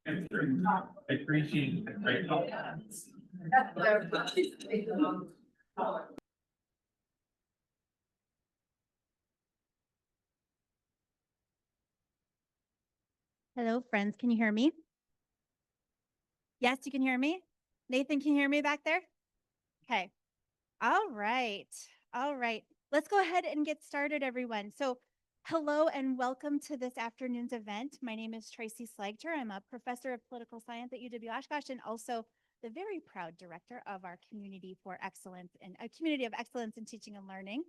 I appreciate it. Right? Hello, friends. Can you hear me? Yes, you can hear me? Nathan, can you hear me back there? Okay. All right. All right. Let's go ahead and get started, everyone. So, hello and welcome to this afternoon's event. My name is Tracy Slagter. I'm a professor of political science at UW Oshkosh and also the very proud director of our Community for Excellence and a Community of Excellence in Teaching and Learning.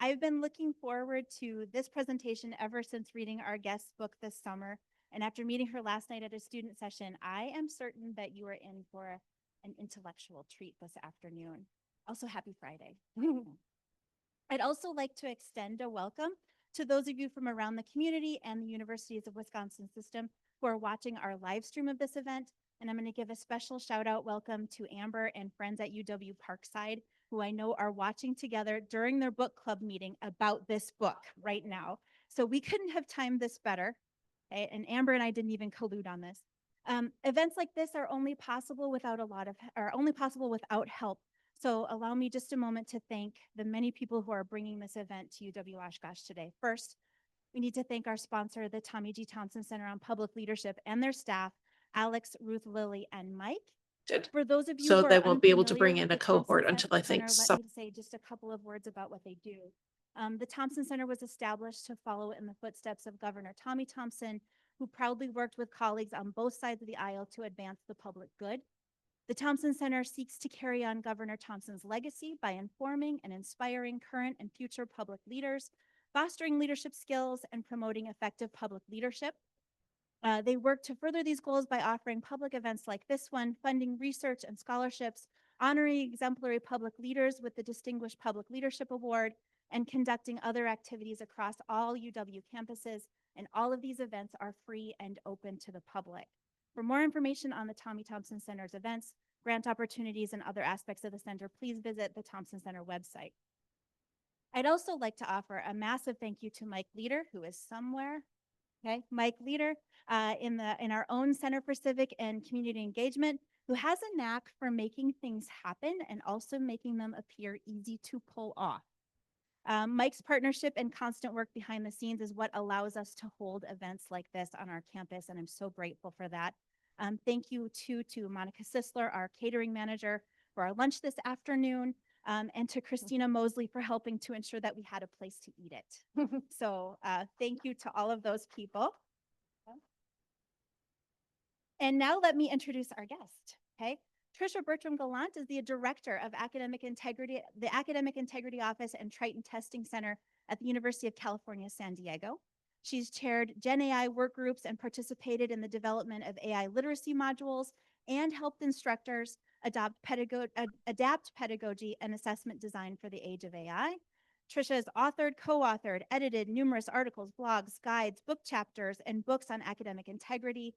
I've been looking forward to this presentation ever since reading our guest's book this summer. And after meeting her last night at a student session, I am certain that you are in for an intellectual treat this afternoon. Also, happy Friday. I'd also like to extend a welcome to those of you from around the community and the Universities of Wisconsin system who are watching our live stream of this event. And I'm going to give a special shout out welcome to Amber and friends at UW Parkside, who I know are watching together during their book club meeting about this book right now. So we couldn't have timed this better. Okay? And Amber and I didn't even collude on this. Events like this are only possible without help. So allow me just a moment to thank the many people who are bringing this event to UW Oshkosh today. First, we need to thank our sponsor, the Tommy G. Thompson Center on Public Leadership, and their staff, Alex, Ruth, Lily, and Mike. For those of you So who they are won't be able to unfamiliar bring in with a the Thompson cohort until I think Center, let me say just a couple of words about what they do. The Thompson Center was established to follow in the footsteps of Governor Tommy Thompson, who proudly worked with colleagues on both sides of the aisle to advance the public good. The Thompson Center seeks to carry on Governor Thompson's legacy by informing and inspiring current and future public leaders, fostering leadership skills, and promoting effective public leadership. They work to further these goals by offering public events like this one, funding research and scholarships, honoring exemplary public leaders with the Distinguished Public Leadership Award, and conducting other activities across all UW campuses. And all of these events are free and open to the public. For more information on the Tommy Thompson Center's events, grant opportunities, and other aspects of the center, please visit the Thompson Center website. I'd also like to offer a massive thank you to Mike Leader, who is somewhere. Okay, Mike Leader in our own Center for Civic and Community Engagement, who has a knack for making things happen and also making them appear easy to pull off. Mike's partnership and constant work behind the scenes is what allows us to hold events like this on our campus, and I'm so grateful for that. Thank you to Monica Sisler, our catering manager, for our lunch this afternoon, and to Christina Mosley for helping to ensure that we had a place to eat it. So thank you to all of those people. And now let me introduce our guest, okay? Trisha Bertram Gallant is the Director of Academic Integrity, the Academic Integrity Office and Triton Testing Center at the University of California, San Diego. She's chaired Gen AI work groups and participated in the development of AI literacy modules and helped instructors adapt pedagogy and assessment design for the age of AI. Trisha has authored, co-authored, edited numerous articles, blogs, guides, book chapters, and books on academic integrity,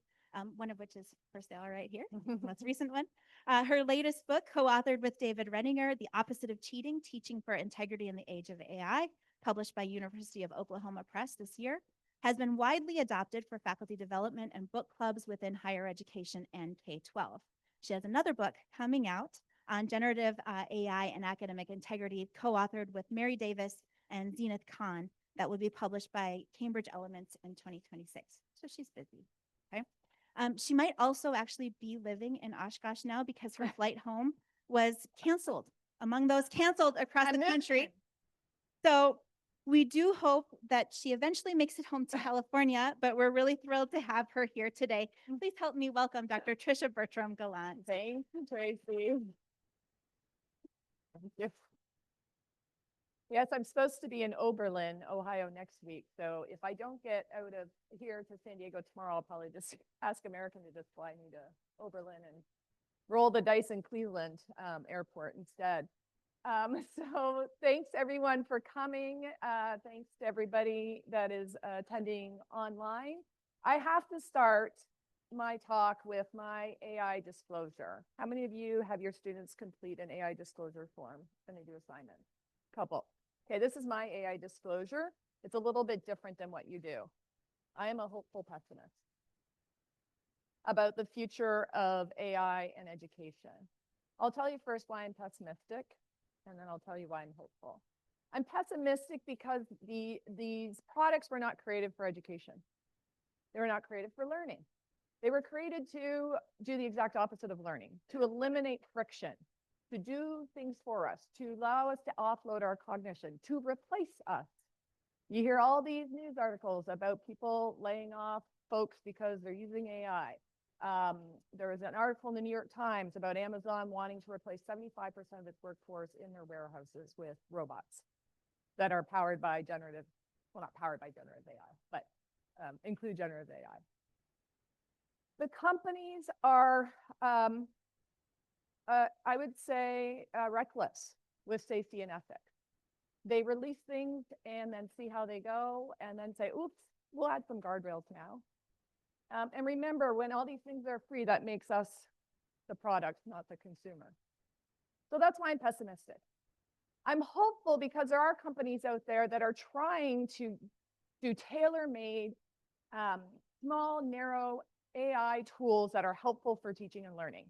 one of which is for sale right here, most recent one. Her latest book, co-authored with David Renninger, The Opposite of Cheating, Teaching for Integrity in the Age of AI, published by University of Oklahoma Press this year, has been widely adopted for faculty development and book clubs within higher education and K-12. She has another book coming out on generative AI and academic integrity, co-authored with Mary Davis and Zenith Khan, that will be published by Cambridge Elements in 2026. So she's busy, okay? She might also actually be living in Oshkosh now because her flight home was canceled, among those canceled across the country. So we do hope that she eventually makes it home to California, but we're really thrilled to have her here today. Please help me welcome Dr. Trisha Bertram Gallant. Thank you, Tracy. Thank you. Yes, I'm supposed to be in Oberlin, Ohio next week. So if I don't get out of here to San Diego tomorrow, I'll probably just ask American to just fly me to Oberlin and roll the dice in Cleveland airport instead. So thanks everyone for coming. Thanks to everybody that is attending online. I have to start my talk with my AI disclosure. How many of you have your students complete an AI disclosure form when they do assignments? Couple. Okay, this is my AI disclosure. It's a little bit different than what you do. I am a hopeful pessimist. about the future of AI and education. I'll tell you first why I'm pessimistic, and then I'll tell you why I'm hopeful. I'm pessimistic because these products were not created for education. They were not created for learning. They were created to do the exact opposite of learning, to eliminate friction, to do things for us, to allow us to offload our cognition, to replace us. You hear all these news articles about people laying off folks because they're using AI. There was an article in the New York Times about Amazon wanting to replace 75% of its workforce in their warehouses with robots that are powered by generative, well, not powered by generative AI, but include generative AI. The companies are, I would say, reckless with safety and ethics. They release things and then see how they go and then say, oops, we'll add some guardrails now. And remember, when all these things are free, that makes us the product, not the consumer. So that's why I'm pessimistic. I'm hopeful because there are companies out there that are trying to do tailor-made, small, narrow AI tools that are helpful for teaching and learning.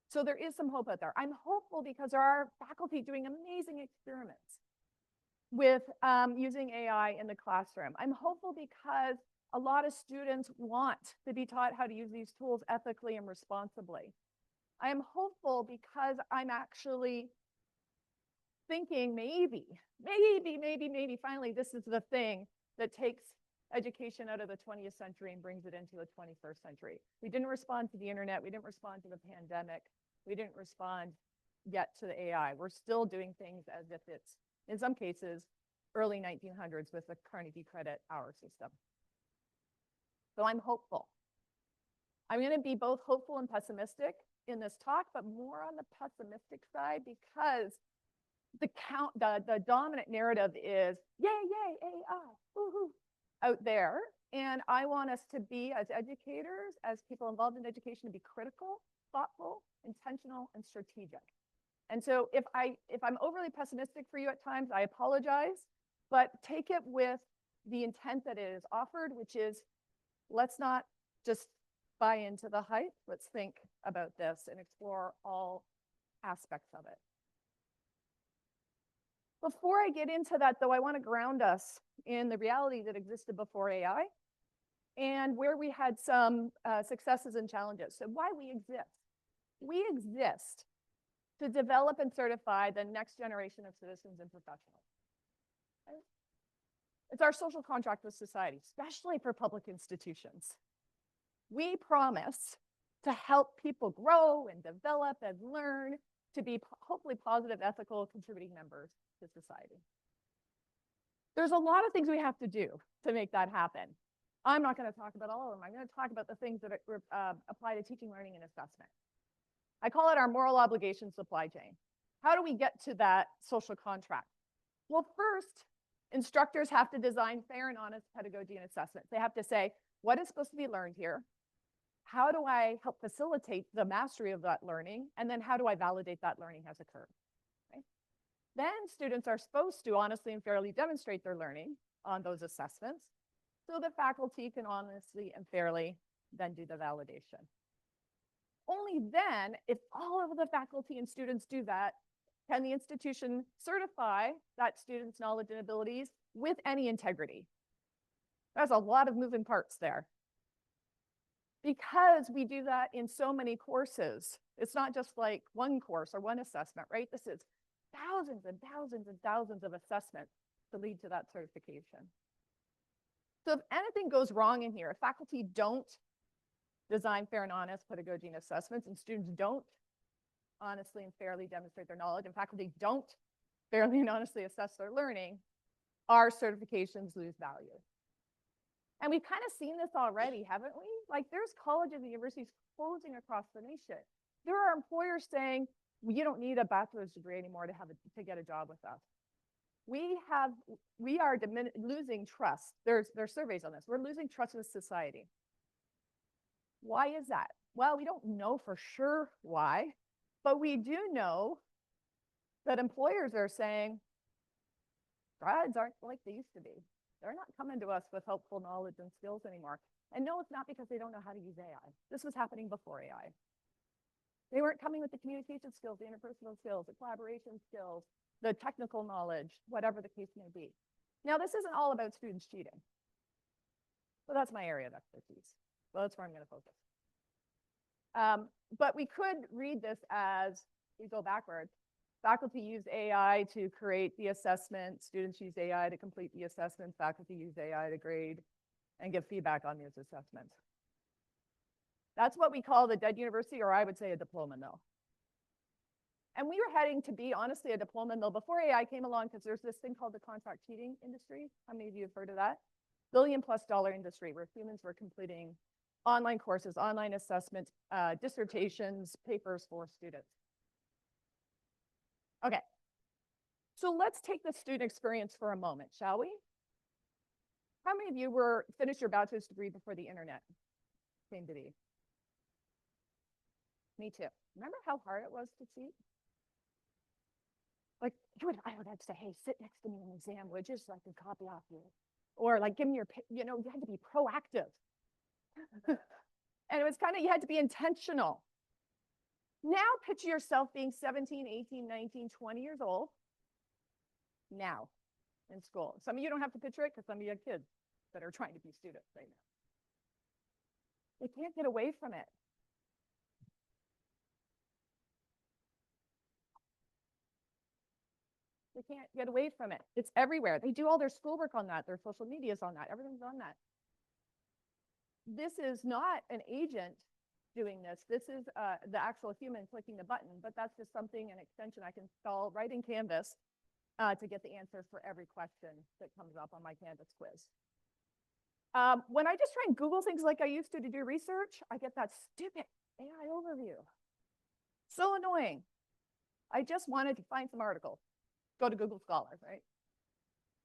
So there is some hope out there. I'm hopeful because there are faculty doing amazing experiments with using AI in the classroom. I'm hopeful because a lot of students want to be taught how to use these tools ethically and responsibly. I am hopeful because I'm actually thinking maybe, finally, this is the thing that takes education out of the 20th century and brings it into the 21st century. We didn't respond to the internet. We didn't respond to the pandemic. We didn't respond yet to the AI. We're still doing things as if it's, in some cases, early 1900s with the Carnegie Credit Hour system. So I'm hopeful. I'm going to be both hopeful and pessimistic in this talk, but more on the pessimistic side because the dominant narrative is yay, AI, woohoo, out there. And I want us to be, as educators, as people involved in education, to be critical, thoughtful, intentional, and strategic. And so if I'm overly pessimistic for you at times, I apologize, but take it with the intent that it is offered, which is let's not just buy into the hype. Let's think about this and explore all aspects of it. Before I get into that, though, I want to ground us in the reality that existed before AI and where we had some successes and challenges. So why we exist. We exist to develop and certify the next generation of citizens and professionals. Okay? It's our social contract with society, especially for public institutions. We promise to help people grow and develop and learn to be hopefully positive, ethical, contributing members to society. There's a lot of things we have to do to make that happen. I'm not going to talk about all of them. I'm going to talk about the things that apply to teaching, learning, and assessment. I call it our moral obligation supply chain. How do we get to that social contract? Well, first, instructors have to design fair and honest pedagogy and assessment. They have to say, what is supposed to be learned here? How do I help facilitate the mastery of that learning? And then how do I validate that learning has occurred? Okay? Then students are supposed to honestly and fairly demonstrate their learning on those assessments so the faculty can honestly and fairly then do the validation. Only then, if all of the faculty and students do that, can the institution certify that student's knowledge and abilities with any integrity. There's a lot of moving parts there. Because we do that in so many courses, it's not just like one course or one assessment, right? This is thousands and thousands and thousands of assessments to lead to that certification. So if anything goes wrong in here, if faculty don't design fair and honest pedagogy and assessments, and students don't honestly and fairly demonstrate their knowledge, and faculty don't fairly and honestly assess their learning, our certifications lose value. And we've kind of seen this already, haven't we? Like there's colleges and universities closing across the nation. There are employers saying, well, you don't need a bachelor's degree anymore to get a job with us. We are losing trust. There's surveys on this. We're losing trust with society. Why is that? Well, we don't know for sure why, but we do know that employers are saying grads aren't like they used to be. They're not coming to us with helpful knowledge and skills anymore. And no, it's not because they don't know how to use AI. This was happening before AI. They weren't coming with the communication skills, the interpersonal skills, the collaboration skills, the technical knowledge, whatever the case may be. Now, this isn't all about students cheating. So that's my area of expertise. Well, that's where I'm going to focus. But we could read this as, we go backwards, faculty use AI to create the assessment, students use AI to complete the assessment, faculty use AI to grade and give feedback on these assessments. That's what we call the dead university, or I would say a diploma mill. And we were heading to be, honestly, a diploma mill before AI came along, because there's this thing called the contract cheating industry. How many of you have heard of that? $1 billion+ industry where humans were completing online courses, online assessments, dissertations, papers for students. Okay, so let's take the student experience for a moment, shall we? How many of you finished your bachelor's degree before the internet came to be? Me too. Remember how hard it was to cheat? Like, I would have to say, hey, sit next to me in the exam, would you, so I can copy off you? Or like, give me your, you had to be proactive. And it was kind of, you had to be intentional. Now picture yourself being 17, 18, 19, 20 years old now in school. Some of you don't have to picture it because some of you have kids that are trying to be students right now. They can't get away from it. They can't get away from it. It's everywhere. They do all their schoolwork on that. Their social media's on that. Everything's on that. This is not an agent doing this. This is the actual human clicking the button, but that's just something, an extension I can install right in Canvas to get the answer for every question that comes up on my Canvas quiz. When I just try and Google things like I used to do research, I get that stupid AI overview. So annoying. I just wanted to find some articles. Go to Google Scholar, right?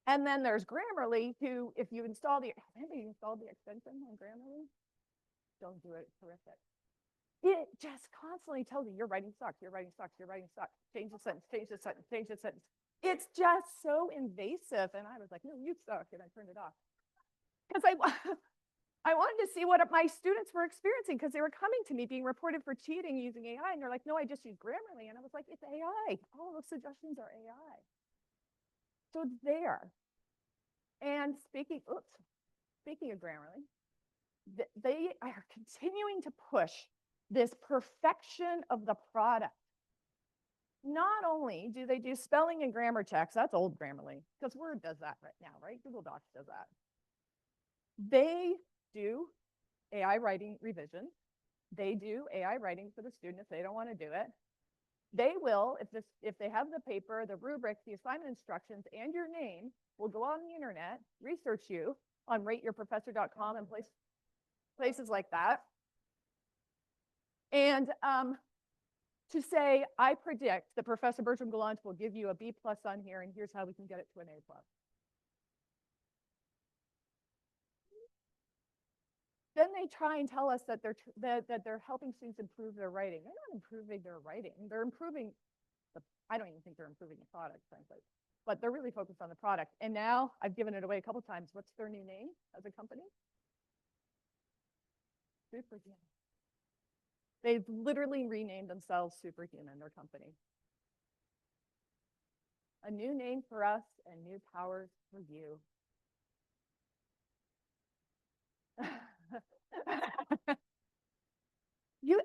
And then there's Grammarly, who, if you install anybody installed the extension on Grammarly? Don't do it, it's horrific. It just constantly tells you, your writing sucks, your writing sucks, your writing sucks. Change the sentence, change the sentence, change the sentence. It's just so invasive. And I was like, no, you suck, and I turned it off. Because I wanted to see what my students were experiencing, because they were coming to me being reported for cheating using AI. And they're like, no, I just use Grammarly. And I was like, it's AI. All those suggestions are AI. So it's there. And speaking of Grammarly, they are continuing to push this perfection of the product. Not only do they do spelling and grammar checks, that's old Grammarly, because Word does that right now, right? Google Docs does that. They do AI writing revision. They do AI writing for the student if they don't want to do it. They will, if they have the paper, the rubric, the assignment instructions, and your name, will go on the internet, research you on rateyourprofessor.com and places like that. And to say, I predict that Professor Bertram Gallant will give you a B+ on here, and here's how we can get it to an A+. Then they try and tell us that they're helping students improve their writing. They're not improving their writing. They're improving I don't even think they're improving the product, frankly. But they're really focused on the product. And now I've given it away a couple times. What's their new name as a company? Superhuman. They've literally renamed themselves Superhuman, their company. A new name for us and new powers for you.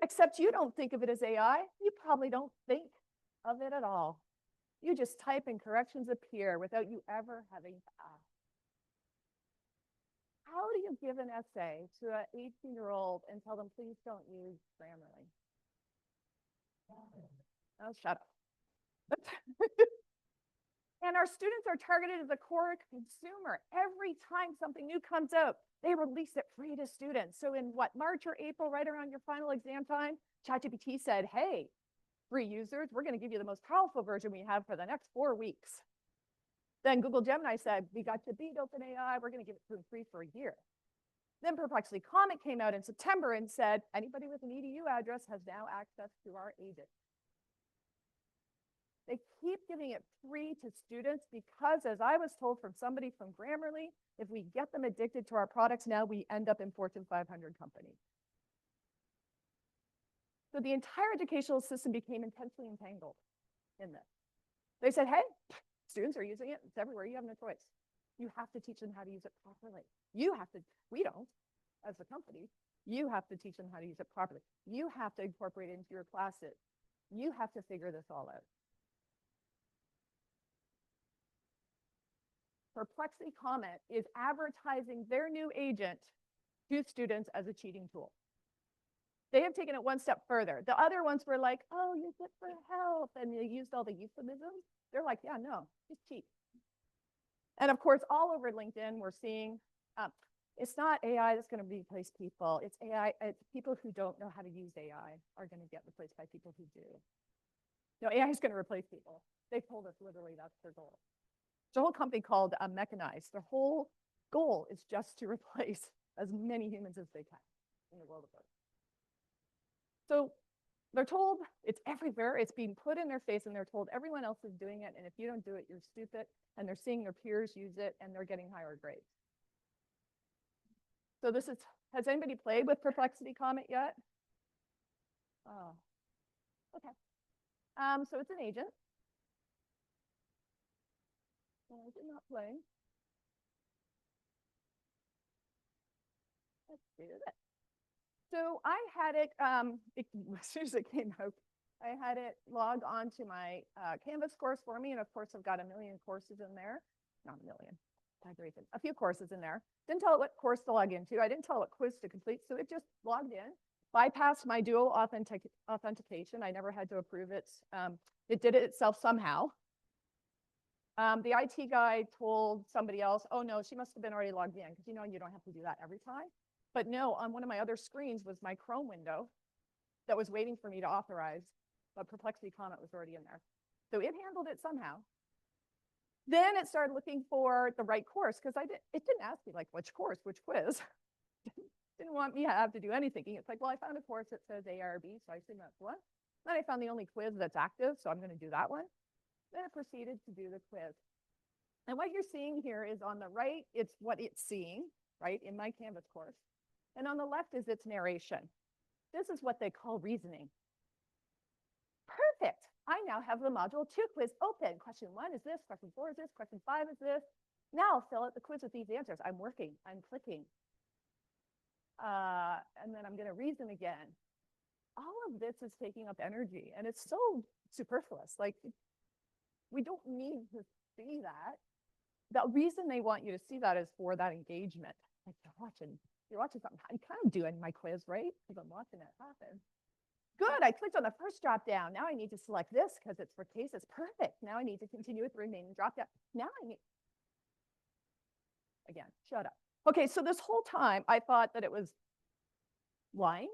Except you don't think of it as AI. You probably don't think of it at all. You just type and corrections appear without you ever having to ask. How do you give an essay to an 18-year-old and tell them, please don't use Grammarly? Oh, shut up. And our students are targeted as a core consumer. Every time something new comes out, they release it free to students. So in March or April, right around your final exam time, ChatGPT said, hey, free users, we're going to give you the most powerful version we have for the next 4 weeks. Then Google Gemini said, we got to beat OpenAI, we're going to give it to them free for a year. Then Perplexity Comet came out in September and said, anybody with an EDU address has now access to our agent. They keep giving it free to students because, as I was told from somebody from Grammarly, if we get them addicted to our products now, we end up in Fortune 500 companies. So the entire educational system became intensely entangled in this. They said, hey, students are using it. It's everywhere. You have no choice. You have to teach them how to use it properly. You have to, we don't, as a company, you have to teach them how to use it properly. You have to incorporate it into your classes. You have to figure this all out. Perplexity Comment is advertising their new agent to students as a cheating tool. They have taken it one step further. The other ones were like, oh, use it for health, and they used all the euphemisms. They're like, yeah, no, just cheat. And of course, all over LinkedIn, we're seeing it's not AI that's going to replace people. It's AI. It's people who don't know how to use AI are going to get replaced by people who do. No, AI is going to replace people. They told us literally that's their goal. It's a whole company called Mechanized. Their whole goal is just to replace as many humans as they can in the world of work. So they're told it's everywhere. It's being put in their face, and they're told everyone else is doing it. And if you don't do it, you're stupid. And they're seeing their peers use it, and they're getting higher grades. So this is, has anybody played with Perplexity Comment yet? Oh, okay. So it's an agent. I did not play. Let's do it. So I had it, as soon as it came out, I had it log on to my Canvas course for me. And of course, I've got a million courses in there. Not a million, a few courses in there. Didn't tell it what course to log into. I didn't tell it what quiz to complete. So it just logged in, bypassed my dual authentication. I never had to approve it. It did it itself somehow. The IT guy told somebody else, oh no, she must have been already logged in, because you know you don't have to do that every time. But no, on one of my other screens was my Chrome window that was waiting for me to authorize, but Perplexity Comment was already in there. So it handled it somehow. Then it started looking for the right course, because it didn't ask me like which course, which quiz. Didn't want me to have to do any thinking. It's like, well, I found a course that says ARB, so I assume that's one. Then I found the only quiz that's active, so I'm going to do that one. Then it proceeded to do the quiz. And what you're seeing here is on the right, it's what it's seeing, right, in my Canvas course. And on the left is its narration. This is what they call reasoning. Perfect. I now have the module 2 quiz open. Question 1 is this, question 4 is this, question 5 is this. Now I'll fill out the quiz with these answers. I'm working, I'm clicking. And then I'm going to reason again. All of this is taking up energy, and it's so superfluous. Like, we don't need to see that. The reason they want you to see that is for that engagement. Like, you're watching something. I'm kind of doing my quiz, right? Because I'm watching it happen. Good, I clicked on the first drop down. Now I need to select this because it's for cases. Perfect. Now I need to continue with the remaining drop down. Now I need, again, shut up. Okay, so this whole time I thought that it was lying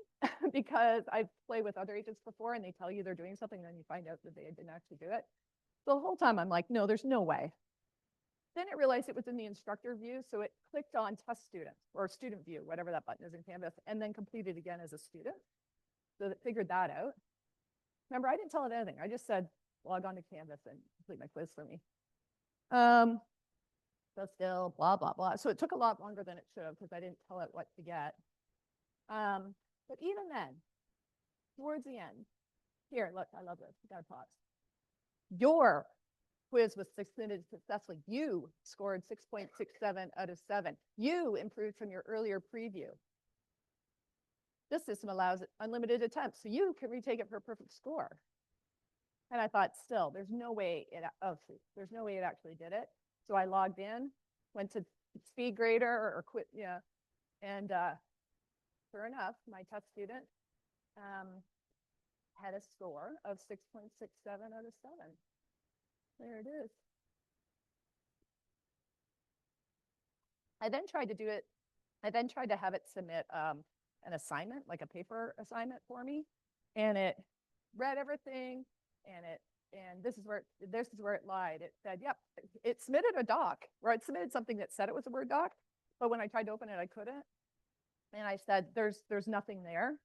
because I've played with other agents before and they tell you they're doing something and then you find out that they didn't actually do it. So the whole time I'm like, no, there's no way. Then it realized it was in the instructor view, so it clicked on test student or student view, whatever that button is in Canvas, and then completed again as a student. So it figured that out. Remember, I didn't tell it anything. I just said, log on to Canvas and complete my quiz for me. So still blah, blah, blah. So it took a lot longer than it should have because I didn't tell it what to get. But even then, towards the end, here, look, I love this. You gotta pause. Your quiz was submitted successfully. You scored 6.67 out of 7. You improved from your earlier preview. This system allows unlimited attempts, so you can retake it for a perfect score. And I thought, still, there's no way it actually did it. So I logged in, went to SpeedGrader or quit, yeah, and sure enough, my test student had a score of 6.67 out of 7. There it is. I then tried to do it. I then tried to have it submit an assignment, like a paper assignment for me, and it read everything, and this is where it lied. It said, yep, it submitted a doc, or it submitted something that said it was a Word doc, but when I tried to open it, I couldn't. And I said, there's nothing there.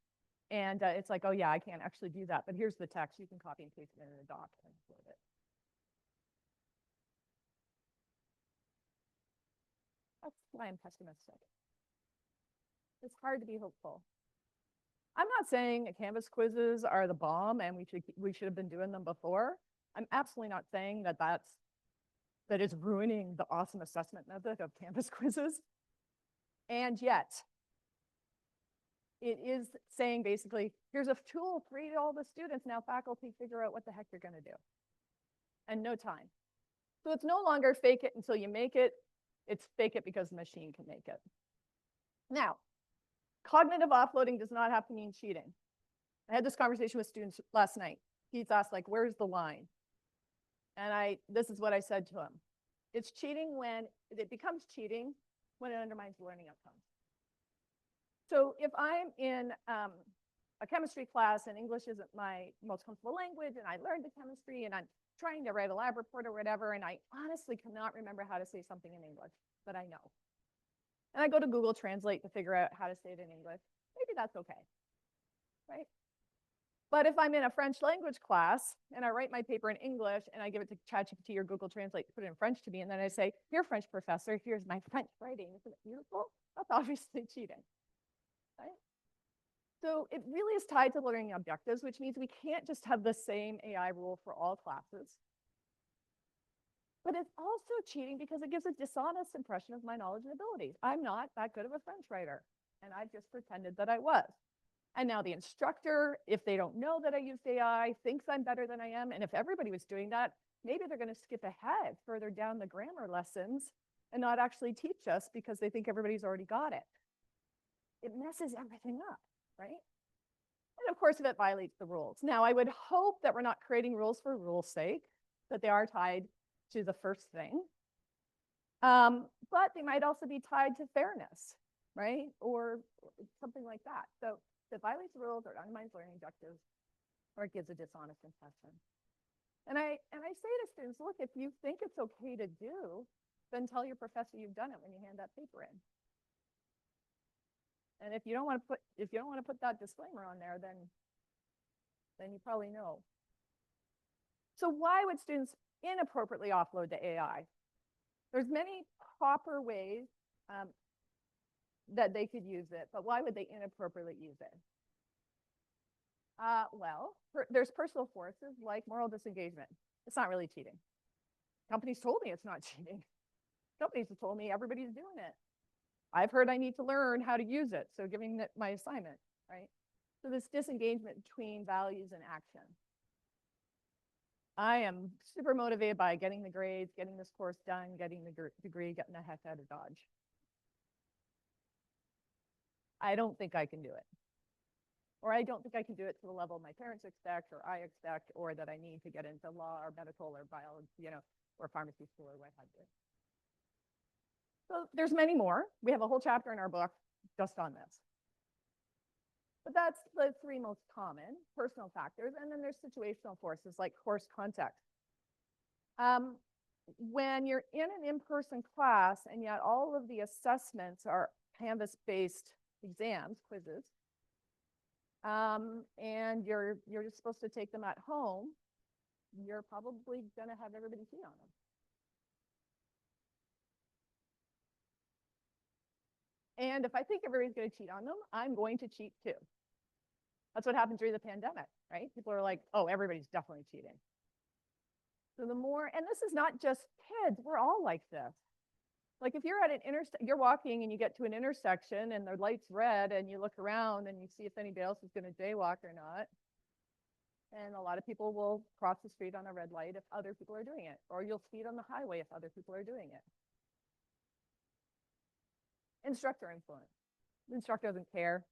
And it's like, oh yeah, I can't actually do that, but here's the text. You can copy and paste it in a doc and upload it. That's why I'm pessimistic. It's hard to be hopeful. I'm not saying Canvas quizzes are the bomb and we should have been doing them before. I'm absolutely not saying that is ruining the awesome assessment method of Canvas quizzes. And yet, it is saying basically, here's a tool for all the students. Now faculty figure out what the heck you're going to do. And no time. So it's no longer fake it until you make it. It's fake it because the machine can make it. Now, cognitive offloading does not have to mean cheating. I had this conversation with students last night. He's asked, like, where's the line? And this is what I said to him. It's cheating when it becomes cheating when it undermines learning outcomes. So if I'm in a chemistry class and English isn't my most comfortable language and I learned the chemistry and I'm trying to write a lab report or whatever, and I honestly cannot remember how to say something in English, but I know. And I go to Google Translate to figure out how to say it in English, maybe that's okay, right? But if I'm in a French language class and I write my paper in English and I give it to ChatGPT or Google Translate to put it in French to me, and then I say, here, French professor, here's my French writing, isn't it beautiful? That's obviously cheating, right? So it really is tied to learning objectives, which means we can't just have the same AI rule for all classes. But it's also cheating because it gives a dishonest impression of my knowledge and abilities. I'm not that good of a French writer, and I've just pretended that I was. And now the instructor, if they don't know that I used AI, thinks I'm better than I am. And if everybody was doing that, maybe they're going to skip ahead further down the grammar lessons and not actually teach us because they think everybody's already got it. It messes everything up, right? And of course, if it violates the rules. Now, I would hope that we're not creating rules for rules' sake, that they are tied to the first thing. But they might also be tied to fairness, right? Or something like that. So if it violates the rules or undermines learning objectives, or it gives a dishonest impression. And I say to students, look, if you think it's okay to do, then tell your professor you've done it when you hand that paper in. And if you don't want to put that disclaimer on there, then you probably know. So why would students inappropriately offload to AI? There's many proper ways that they could use it, but why would they inappropriately use it? Well, there's personal forces like moral disengagement. It's not really cheating. Companies told me it's not cheating. Companies have told me everybody's doing it. I've heard I need to learn how to use it, so giving it my assignment, right? So this disengagement between values and action. I am super motivated by getting the grades, getting this course done, getting the degree, getting the heck out of Dodge. I don't think I can do it. Or I don't think I can do it to the level my parents expect, or I expect, or that I need to get into law or medical or biology, or pharmacy school or what have you. So there's many more. We have a whole chapter in our book just on this. But that's the three most common personal factors. And then there's situational forces like course context. When you're in an in-person class and yet all of the assessments are Canvas-based exams, quizzes, and you're just supposed to take them at home, you're probably going to have everybody cheat on them. And if I think everybody's going to cheat on them, I'm going to cheat too. That's what happened during the pandemic, right? People are like, oh, everybody's definitely cheating. So the more, and this is not just kids, we're all like this. Like if you're at an you're walking and you get to an intersection and the light's red and you look around and you see if anybody else is going to jaywalk or not. And a lot of people will cross the street on a red light if other people are doing it, or you'll speed on the highway if other people are doing it. Instructor influence. The instructor doesn't care.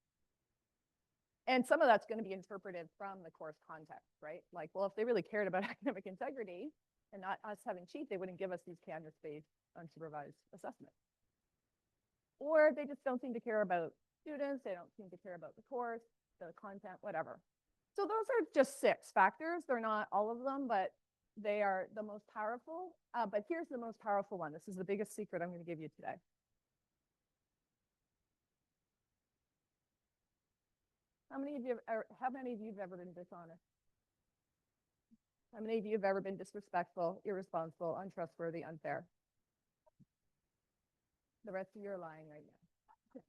And some of that's going to be interpreted from the course context, right? Like, well, if they really cared about academic integrity and not us having cheat, they wouldn't give us these Canvas-based unsupervised assessments. Or they just don't seem to care about students. They don't seem to care about the course, the content, whatever. So those are just 6 factors. They're not all of them, but they are the most powerful. But here's the most powerful one. This is the biggest secret I'm going to give you today. How many of you have ever been dishonest? How many of you have ever been disrespectful, irresponsible, untrustworthy, unfair? the rest of your line right now.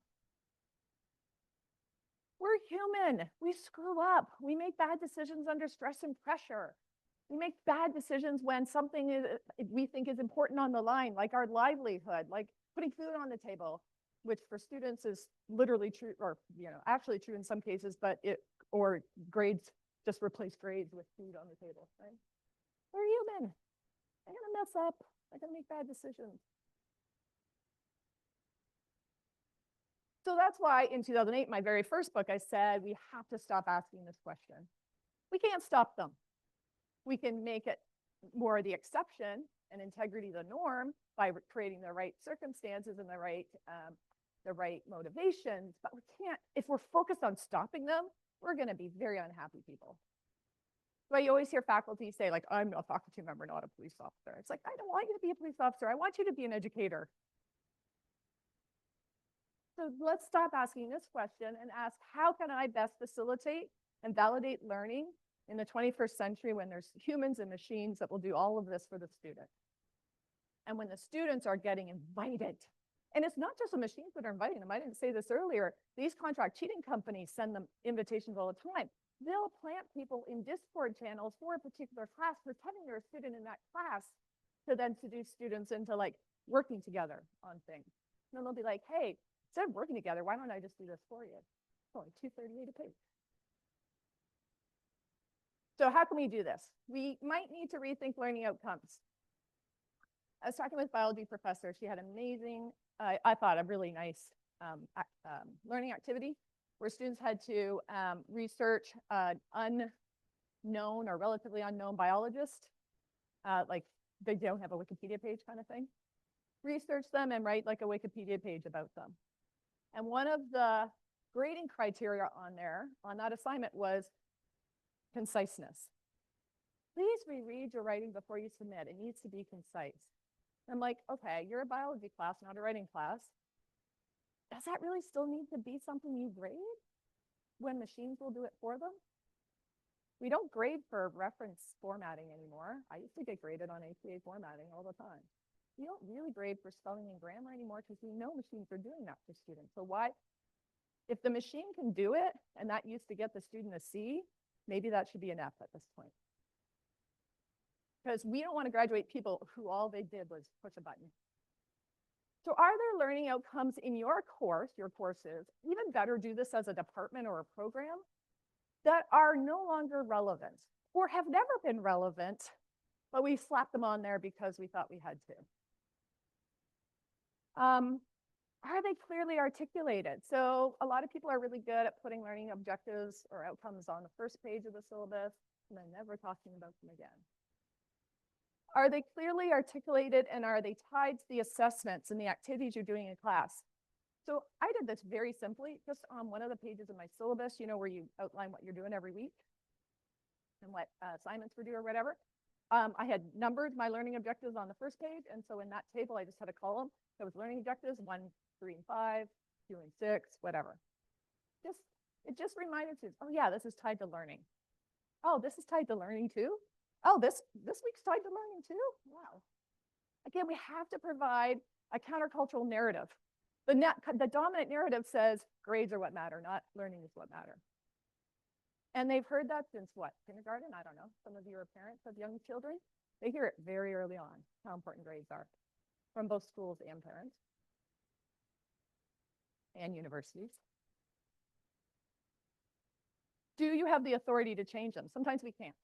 We're human. We screw up. We make bad decisions under stress and pressure. We make bad decisions when something is, we think is important on the line, like our livelihood, like putting food on the table, which for students is literally true, or actually true in some cases, but or grades, just replace grades with food on the table, right? We're human. They're gonna mess up. They're gonna make bad decisions. So that's why in 2008, my very first book, I said, we have to stop asking this question. We can't stop them. We can make it more the exception and integrity the norm by creating the right circumstances and the right motivations, but we can't, if we're focused on stopping them, we're gonna be very unhappy people. So you always hear faculty say, like, I'm a faculty member, not a police officer. It's like, I don't want you to be a police officer. I want you to be an educator. So let's stop asking this question and ask, how can I best facilitate and validate learning in the 21st century when there's humans and machines that will do all of this for the student? And when the students are getting invited, and it's not just the machines that are inviting them. I didn't say this earlier. These contract cheating companies send them invitations all the time. They'll plant people in Discord channels for a particular class, pretending they're a student in that class, to then seduce students into like working together on things. And then they'll be like, hey, instead of working together, why don't I just do this for you? It's only $2.38 a page. So how can we do this? We might need to rethink learning outcomes. I was talking with a biology professor. She had amazing, I thought a really nice learning activity where students had to research unknown or relatively unknown biologist, like they don't have a Wikipedia page kind of thing. Research them and write like a Wikipedia page about them. And one of the grading criteria on there, on that assignment, was conciseness. Please reread your writing before you submit. It needs to be concise. I'm like, okay, you're a biology class, not a writing class. Does that really still need to be something you grade when machines will do it for them? We don't grade for reference formatting anymore. I used to get graded on APA formatting all the time. We don't really grade for spelling and grammar anymore because we know machines are doing that for students. So why, if the machine can do it and that used to get the student a C, maybe that should be an F at this point. Because we don't want to graduate people who all they did was push a button. So are there learning outcomes in your course, your courses, even better, do this as a department or a program, that are no longer relevant or have never been relevant, but we slapped them on there because we thought we had to? Are they clearly articulated? So a lot of people are really good at putting learning objectives or outcomes on the first page of the syllabus and then never talking about them again. Are they clearly articulated and are they tied to the assessments and the activities you're doing in class? So I did this very simply, just on one of the pages of my syllabus, where you outline what you're doing every week and what assignments we're doing or whatever. I had numbered my learning objectives on the first page. And so in that table, I just had a column that was learning objectives 1, 3, and 5, 2, and 6, whatever. It just reminded students, oh yeah, this is tied to learning. Oh, this is tied to learning too? Oh, this week's tied to learning too? Wow. Again, we have to provide a countercultural narrative. The dominant narrative says grades are what matter, not learning is what matter. And they've heard that since what, kindergarten? I don't know. Some of you are parents of young children. They hear it very early on, how important grades are, from both schools and parents and universities. Do you have the authority to change them? Sometimes we can't,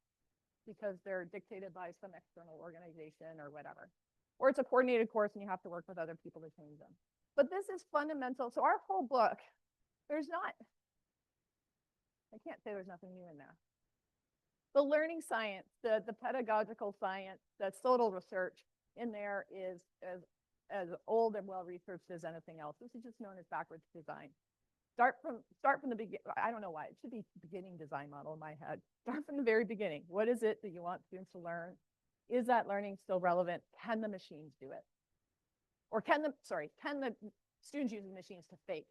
because they're dictated by some external organization or whatever. Or it's a coordinated course and you have to work with other people to change them. But this is fundamental. So our whole book, I can't say there's nothing new in there. The learning science, the pedagogical science, the social research in there is as old and well-researched as anything else. This is just known as backwards design. Start from the beginning. I don't know why. It should be beginning design model in my head. Start from the very beginning. What is it that you want students to learn? Is that learning still relevant? Can the machines do it? Or can the students use the machines to fake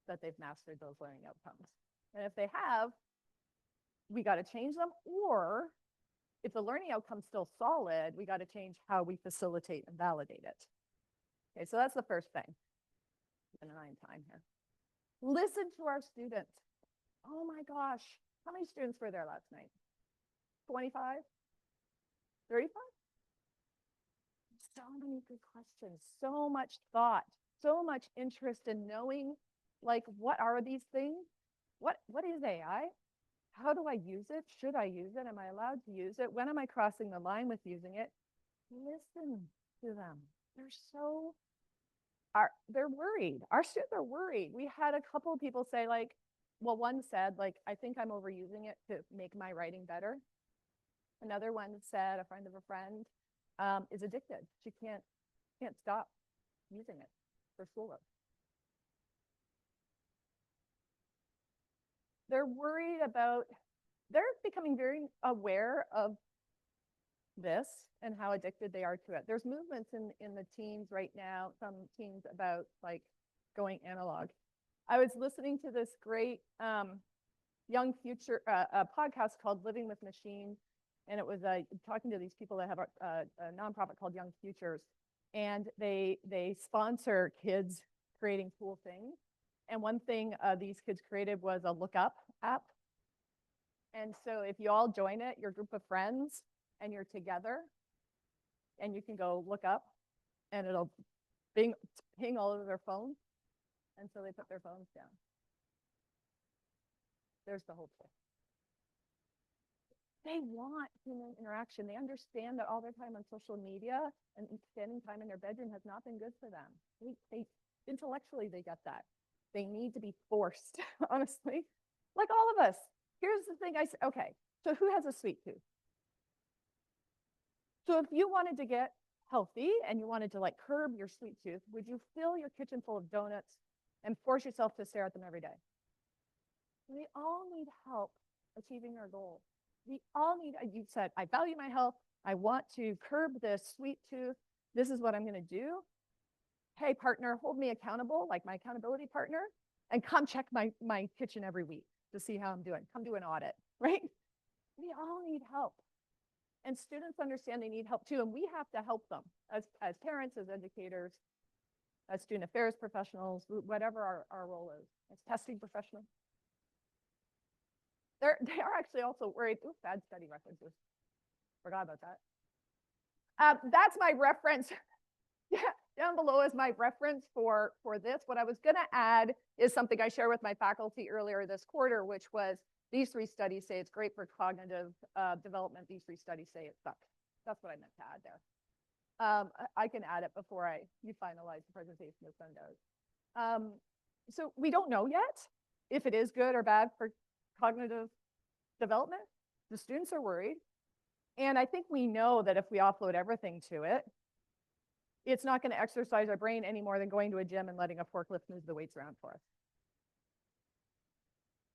that they've mastered those learning outcomes? And if they have, we got to change them. Or if the learning outcome's still solid, we got to change how we facilitate and validate it. Okay, so that's the first thing. Spending time here. Listen to our students. Oh my gosh. How many students were there last night? 25? 35? So many good questions, so much thought, so much interest in knowing, like, what are these things? What is AI? How do I use it? Should I use it? Am I allowed to use it? When am I crossing the line with using it? Listen to them. They're worried. Our students are worried. We had a couple of people say, like, well, one said, like, I think I'm overusing it to make my writing better. Another one said, a friend of a friend is addicted. She can't stop using it for schoolwork. They're worried about, they're becoming very aware of this and how addicted they are to it. There's movements in the teens right now, some teens, about like going analog. I was listening to this great Young Future podcast called Living with Machines, and it was talking to these people that have a nonprofit called Young Futures, and they sponsor kids creating cool things. And one thing these kids created was a look up app. And so if you all join it, your group of friends, and you're together, and you can go look up, and it'll ping all over their phones. And so they put their phones down. There's the whole trick. They want human interaction. They understand that all their time on social media and spending time in their bedroom has not been good for them. They intellectually, they get that. They need to be forced, honestly, like all of us. Here's the thing I said, okay, so who has a sweet tooth? So if you wanted to get healthy and you wanted to like curb your sweet tooth, would you fill your kitchen full of donuts and force yourself to stare at them every day? We all need help achieving our goals. We all need, you said, I value my health. I want to curb this sweet tooth. This is what I'm going to do. Hey, partner, hold me accountable, like my accountability partner, and come check my kitchen every week to see how I'm doing. Come do an audit, right? We all need help. And students understand they need help too, and we have to help them as parents, as educators, as student affairs professionals, whatever our role is, as testing professionals. They are actually also worried. Ooh, bad study references. Forgot about that. That's my reference. Yeah, down below is my reference for this. What I was going to add is something I shared with my faculty earlier this quarter, which was these 3 studies say it's great for cognitive development. These 3 studies say it sucks. That's what I meant to add there. I can add it before you finalize the presentation with Sundoes. So we don't know yet if it is good or bad for cognitive development. The students are worried. And I think we know that if we offload everything to it, it's not going to exercise our brain any more than going to a gym and letting a forklift move the weights around for us.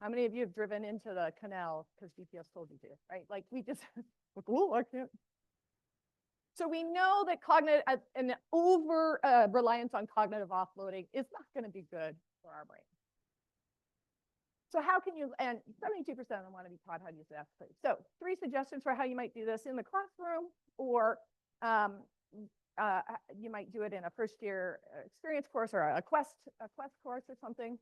How many of you have driven into the canal because GPS told you to, right? Like we just, oh, I can't. So we know that cognitive, an over reliance on cognitive offloading is not going to be good for our brain. So how can you, and 72% of them want to be taught how to use it ethically. So 3 suggestions for how you might do this in the classroom, or you might do it in a first-year experience course or a quest course or something.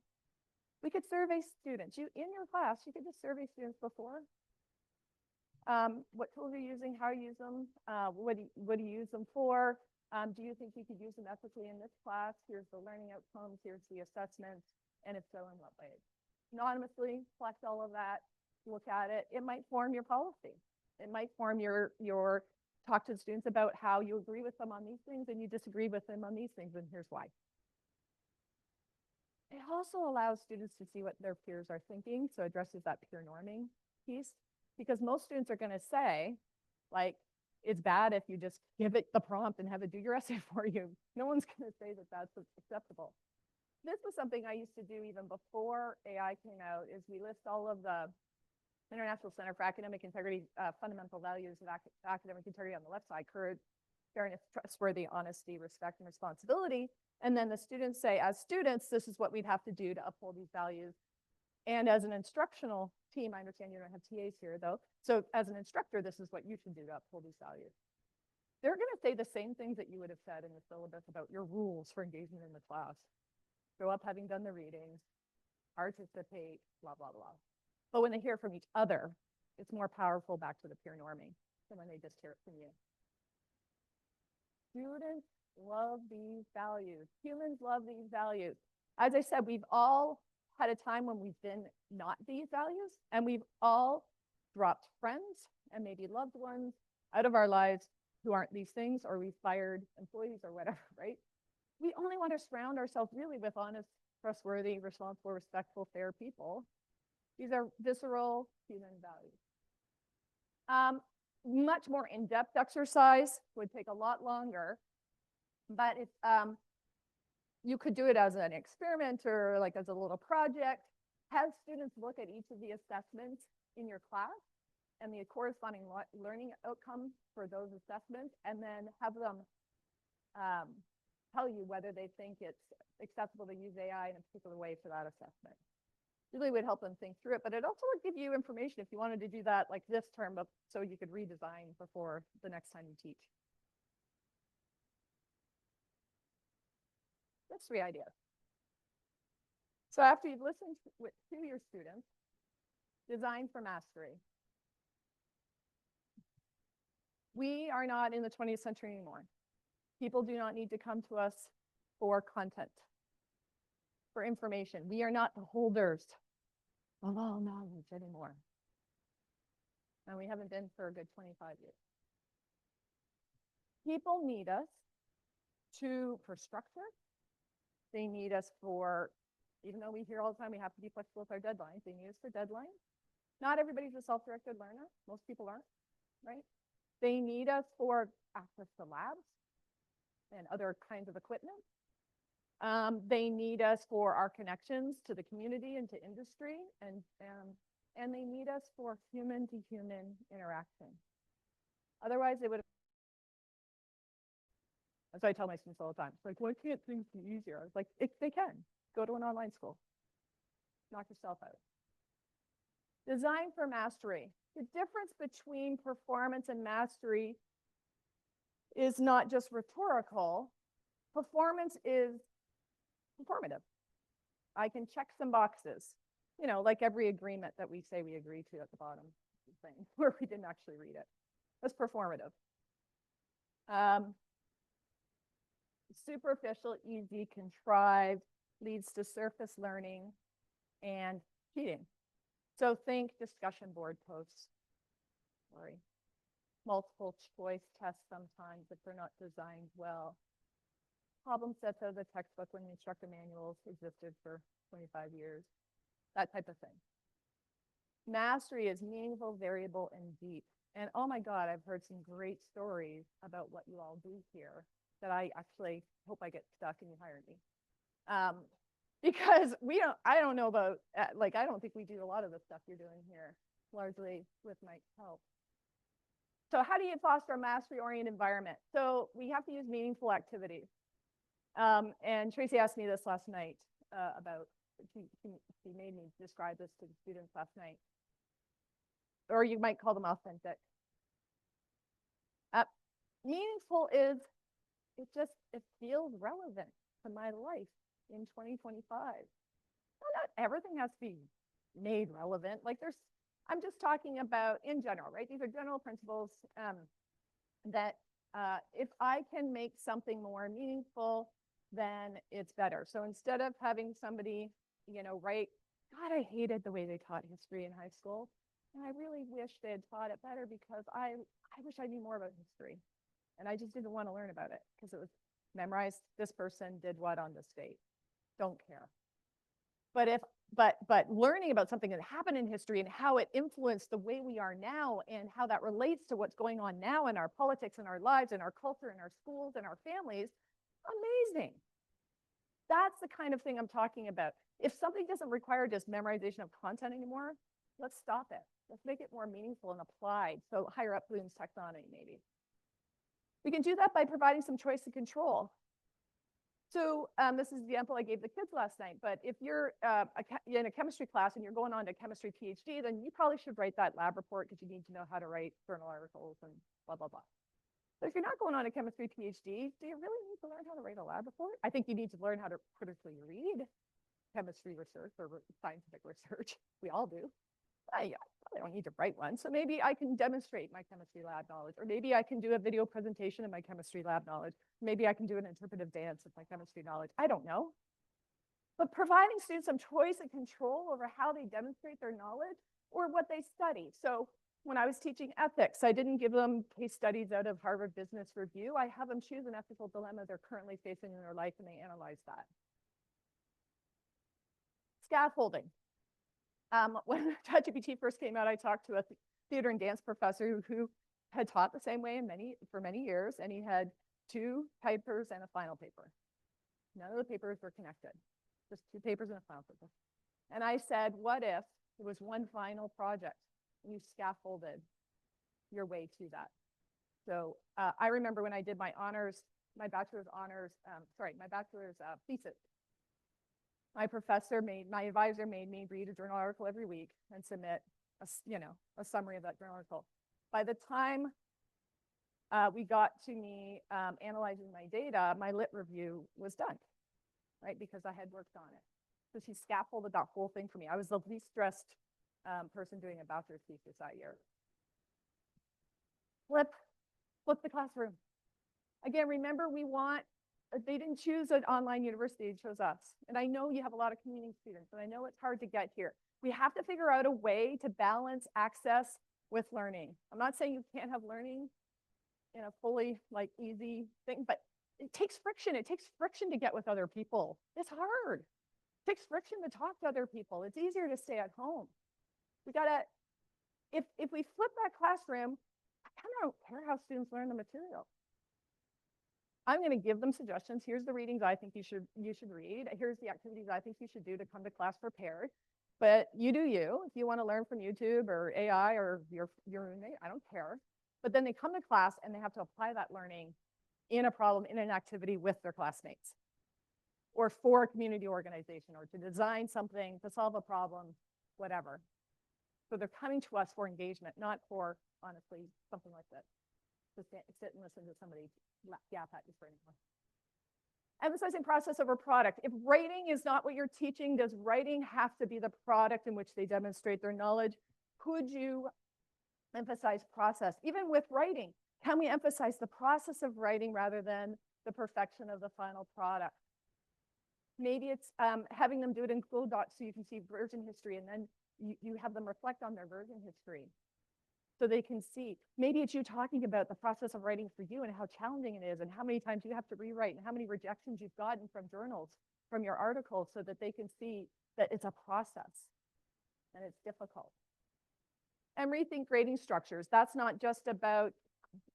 We could survey students. In your class, you could just survey students before. What tools are you using? How you use them? What do you use them for? Do you think you could use them ethically in this class? Here's the learning outcomes. Here's the assessments. And if so, in what ways? Anonymously collect all of that. Look at it. It might form your policy. It might form your talk to the students about how you agree with them on these things and you disagree with them on these things, and here's why. It also allows students to see what their peers are thinking, so addresses that peer norming piece, because most students are going to say, like, it's bad if you just give it the prompt and have it do your essay for you. No one's going to say that that's acceptable. This was something I used to do even before AI came out, is we list all of the International Center for Academic Integrity fundamental values of academic integrity on the left side: courage, fairness, trustworthy, honesty, respect, and responsibility. And then the students say, as students, this is what we'd have to do to uphold these values. And as an instructional team, I understand you don't have TAs here though. So as an instructor, this is what you should do to uphold these values. they're going to say the same things that you would have said in the syllabus about your rules for engagement in the class. Grow up having done the readings, participate, blah, blah, blah. But when they hear from each other, it's more powerful back to the peer norming than when they just hear it from you. Students love these values. Humans love these values. As I said, we've all had a time when we've been not these values, and we've all dropped friends and maybe loved ones out of our lives who aren't these things, or we fired employees or whatever, right? We only want to surround ourselves really with honest, trustworthy, responsible, respectful, fair people. These are visceral human values. Much more in-depth exercise would take a lot longer, but if you could do it as an experiment or like as a little project. Have students look at each of the assessments in your class and the corresponding learning outcome for those assessments, and then have them tell you whether they think it's acceptable to use AI in a particular way for that assessment. Really would help them think through it, but it also would give you information if you wanted to do that like this term, but so you could redesign before the next time you teach. That's 3 ideas. So after you've listened to your students, design for mastery. We are not in the 20th century anymore. People do not need to come to us for content, for information. We are not the holders of all knowledge anymore. And we haven't been for a good 25 years. People need us for structure. They need us for, even though we hear all the time we have to be flexible with our deadlines, they need us for deadlines. Not everybody's a self-directed learner. Most people aren't, right? They need us for access to labs and other kinds of equipment. They need us for our connections to the community and to industry, and they need us for human-to-human interaction. Otherwise, they would. That's what I tell my students all the time. It's like, why can't things be easier? I was like, they can. Go to an online school. Knock yourself out. Design for mastery. The difference between performance and mastery is not just rhetorical. Performance is performative. I can check some boxes, you know, like every agreement that we say we agree to at the bottom thing where we didn't actually read it. That's performative. Superficial, easy, contrived, leads to surface learning and cheating. So think discussion board posts. Sorry. Multiple choice tests sometimes if they're not designed well. Problem sets out of the textbook when the instructor manuals existed for 25 years. That type of thing. Mastery is meaningful, variable, and deep. And oh my God, I've heard some great stories about what you all do here that I actually hope I get stuck and you hire me. Because I don't know about, I don't think we do a lot of the stuff you're doing here, largely with Mike's help. So how do you foster a mastery-oriented environment? So we have to use meaningful activities. And Tracy asked me this last night she made me describe this to the students last night. Or you might call them authentic. Meaningful is, it feels relevant to my life in 2025. Not everything has to be made relevant. I'm just talking about in general, right? These are general principles that if I can make something more meaningful, then it's better. So instead of having somebody, write, God, I hated the way they taught history in high school. And I really wish they had taught it better because I wish I knew more about history. And I just didn't want to learn about it because it was memorized. This person did what on this date. Don't care. But learning about something that happened in history and how it influenced the way we are now and how that relates to what's going on now in our politics and our lives and our culture and our schools and our families, amazing. That's the kind of thing I'm talking about. If something doesn't require just memorization of content anymore, let's stop it. Let's make it more meaningful and applied. So higher up Bloom's taxonomy, maybe. We can do that by providing some choice and control. So this is the example I gave the kids last night, but if you're in a chemistry class and you're going on to chemistry PhD, then you probably should write that lab report because you need to know how to write journal articles and blah, blah, blah. So if you're not going on a chemistry PhD, do you really need to learn how to write a lab report? I think you need to learn how to critically read chemistry research or scientific research. We all do. I probably don't need to write one. So maybe I can demonstrate my chemistry lab knowledge, or maybe I can do a video presentation of my chemistry lab knowledge. Maybe I can do an interpretive dance of my chemistry knowledge. I don't know. But providing students some choice and control over how they demonstrate their knowledge or what they study. So when I was teaching ethics, I didn't give them case studies out of Harvard Business Review. I have them choose an ethical dilemma they're currently facing in their life, and they analyze that. Scaffolding. When ChatGPT first came out, I talked to a theater and dance professor who had taught the same way for many years, and he had 2 papers and a final paper. None of the papers were connected, just 2 papers and a final paper. And I said, what if it was one final project and you scaffolded your way to that? So I remember when I did my honors, my bachelor's thesis. My advisor made me read a journal article every week and submit a summary of that journal article. By the time we got to me analyzing my data, my lit review was done, right? Because I had worked on it. So she scaffolded that whole thing for me. I was the least stressed person doing a bachelor's thesis that year. Flip the classroom. Again, remember, they didn't choose an online university, they chose us. And I know you have a lot of community students, and I know it's hard to get here. We have to figure out a way to balance access with learning. I'm not saying you can't have learning in a fully easy thing, but it takes friction. It takes friction to get with other people. It's hard. It takes friction to talk to other people. It's easier to stay at home. We gotta, if we flip that classroom, I kind of don't care how students learn the material. I'm going to give them suggestions. Here's the readings I think you should read. Here's the activities I think you should do to come to class prepared. But you do you. If you want to learn from YouTube or AI or your roommate, I don't care. But then they come to class and they have to apply that learning in a problem, in an activity with their classmates, or for a community organization, or to design something, to solve a problem, whatever. So they're coming to us for engagement, not for, honestly, something like that. Just sit and listen to somebody yap at you for anymore. Emphasizing process over product. If writing is not what you're teaching, does writing have to be the product in which they demonstrate their knowledge? Could you emphasize process? Even with writing, can we emphasize the process of writing rather than the perfection of the final product? Maybe it's having them do it in Google Docs so you can see version history, and then you have them reflect on their version history, so they can see. Maybe it's you talking about the process of writing for you and how challenging it is and how many times you have to rewrite and how many rejections you've gotten from journals, from your articles, so that they can see that it's a process and it's difficult. And rethink grading structures. That's not just about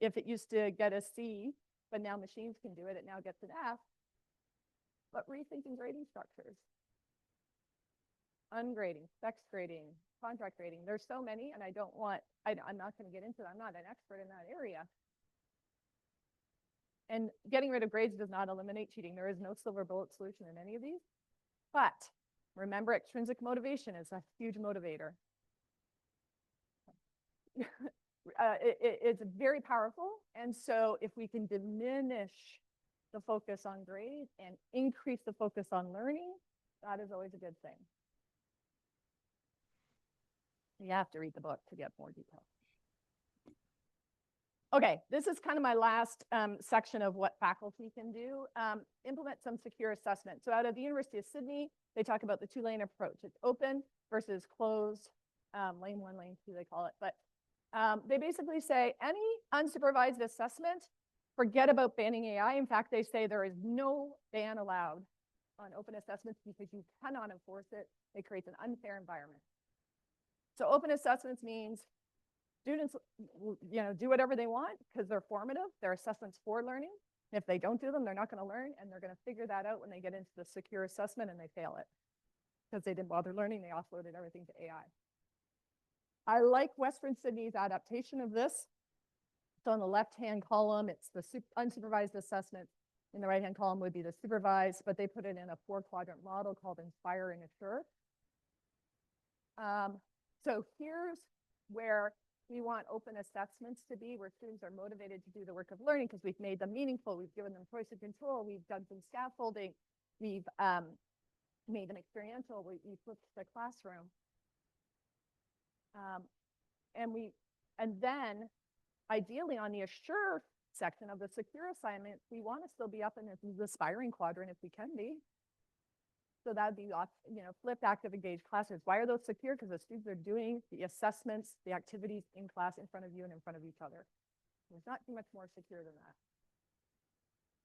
if it used to get a C, but now machines can do it, it now gets an F, but rethinking grading structures. Ungrading, specs grading, contract grading. There's so many, and I'm not going to get into it. I'm not an expert in that area. And getting rid of grades does not eliminate cheating. There is no silver bullet solution in any of these. But remember, extrinsic motivation is a huge motivator. It's very powerful. And so if we can diminish the focus on grades and increase the focus on learning, that is always a good thing. You have to read the book to get more detail. Okay, this is kind of my last section of what faculty can do. Implement some secure assessment. So out of the University of Sydney, they talk about the 2-lane approach. It's open versus closed, lane 1, lane 2, they call it. But they basically say any unsupervised assessment, forget about banning AI. In fact, they say there is no ban allowed on open assessments because you cannot enforce it. It creates an unfair environment. So open assessments means students, do whatever they want because they're formative. They're assessments for learning. If they don't do them, they're not going to learn, and they're going to figure that out when they get into the secure assessment and they fail it because they didn't bother learning. They offloaded everything to AI. I like Western Sydney's adaptation of this. So in the left-hand column, it's the unsupervised assessment. In the right-hand column would be the supervised, but they put it in a 4-quadrant model called Inspire and Assure. So here's where, We want open assessments to be where students are motivated to do the work of learning because we've made them meaningful. We've given them choice of control. We've done some scaffolding. We've made them experiential. We flipped the classroom. And then ideally on the assure section of the secure assignment, we want to still be up in the aspiring quadrant if we can be. So that'd be, flipped, active, engaged classrooms. Why are those secure? Because the students are doing the assessments, the activities in class in front of you and in front of each other. There's not too much more secure than that.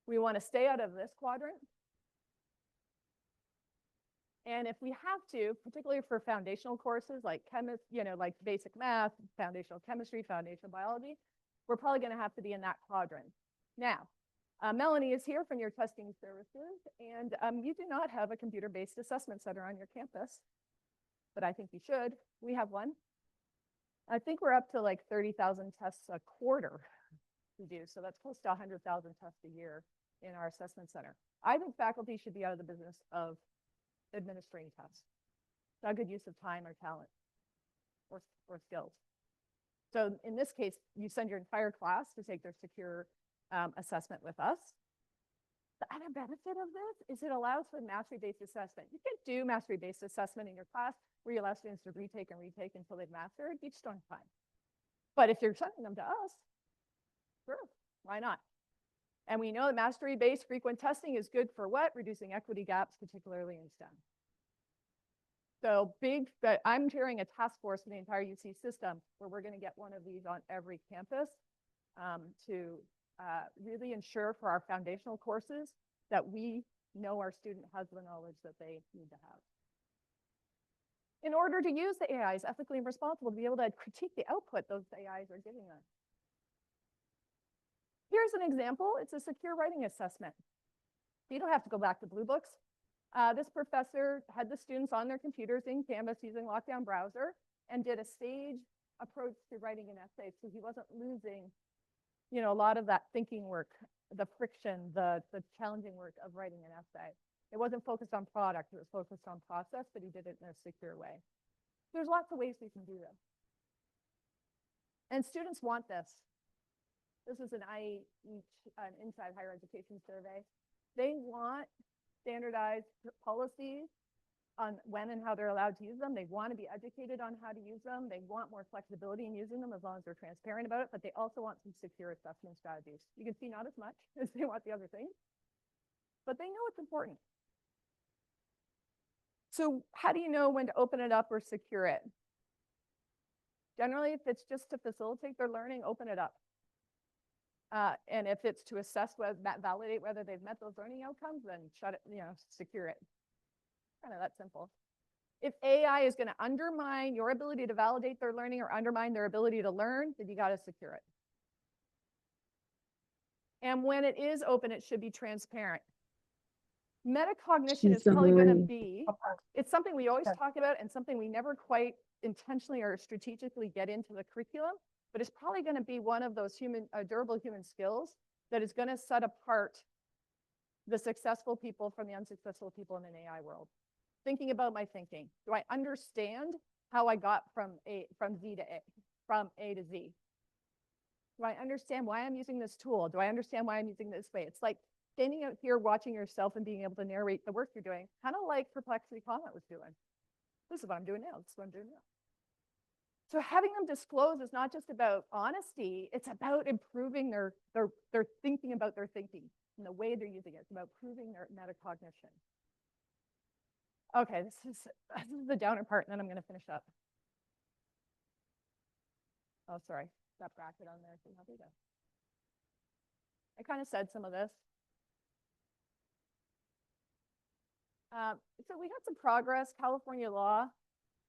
We want to stay out of this quadrant. And if we have to, particularly for foundational courses like like basic math, foundational chemistry, foundational biology, we're probably going to have to be in that quadrant. Now, Melanie is here from your testing services, and you do not have a computer-based assessment center on your campus, but I think you should. We have one. I think we're up to like 30,000 tests a quarter to do, so that's close to 100,000 tests a year in our assessment center. I think faculty should be out of the business of administering tests. It's not a good use of time or talent or skills. So in this case, you send your entire class to take their secure assessment with us. The other benefit of this is it allows for mastery-based assessment. You can do mastery-based assessment in your class where you allow students to retake and retake until they've mastered each time. But if you're sending them to us, sure, why not? And we know that mastery-based frequent testing is good for what? Reducing equity gaps, particularly in STEM. So I'm chairing a task force in the entire UC system where we're going to get one of these on every campus to really ensure for our foundational courses that we know our student has the knowledge that they need to have. In order to use the AIs ethically and responsible, to be able to critique the output those AIs are giving us. Here's an example. It's a secure writing assessment. You don't have to go back to Blue Books. This professor had the students on their computers in Canvas using Lockdown Browser and did a staged approach to writing an essay, so he wasn't losing a lot of that thinking work, the friction, the challenging work of writing an essay. It wasn't focused on product, it was focused on process, but he did it in a secure way. There's lots of ways we can do this. And students want this. This is an Inside Higher Education survey. They want standardized policies on when and how they're allowed to use them. They want to be educated on how to use them. They want more flexibility in using them as long as they're transparent about it, but they also want some secure assessment strategies. You can see not as much as they want the other things, but they know it's important. So how do you know when to open it up or secure it? Generally, if it's just to facilitate their learning, open it up. And if it's to assess, validate whether they've met those learning outcomes, then shut it, secure it. Kind of that simple. If AI is going to undermine your ability to validate their learning or undermine their ability to learn, then you got to secure it. And when it is open, it should be transparent. Metacognition is probably going to be, it's something we always talk about and something we never quite intentionally or strategically get into the curriculum, but it's probably going to be one of those durable human skills that is going to set apart the successful people from the unsuccessful people in an AI world. Thinking about my thinking. Do I understand how I got from Z to A, from A to Z? Do I understand why I'm using this tool? Do I understand why I'm using this way? It's like standing out here watching yourself and being able to narrate the work you're doing, kind of like Perplexity Comet was doing. This is what I'm doing now. This is what I'm doing now. So having them disclose is not just about honesty, it's about improving their thinking about their thinking and the way they're using it. It's about proving their metacognition. Okay, this is the downer part, and then I'm going to finish up. Oh, sorry, that bracket on there. So how do that? I kind of said some of this. So we had some progress. California law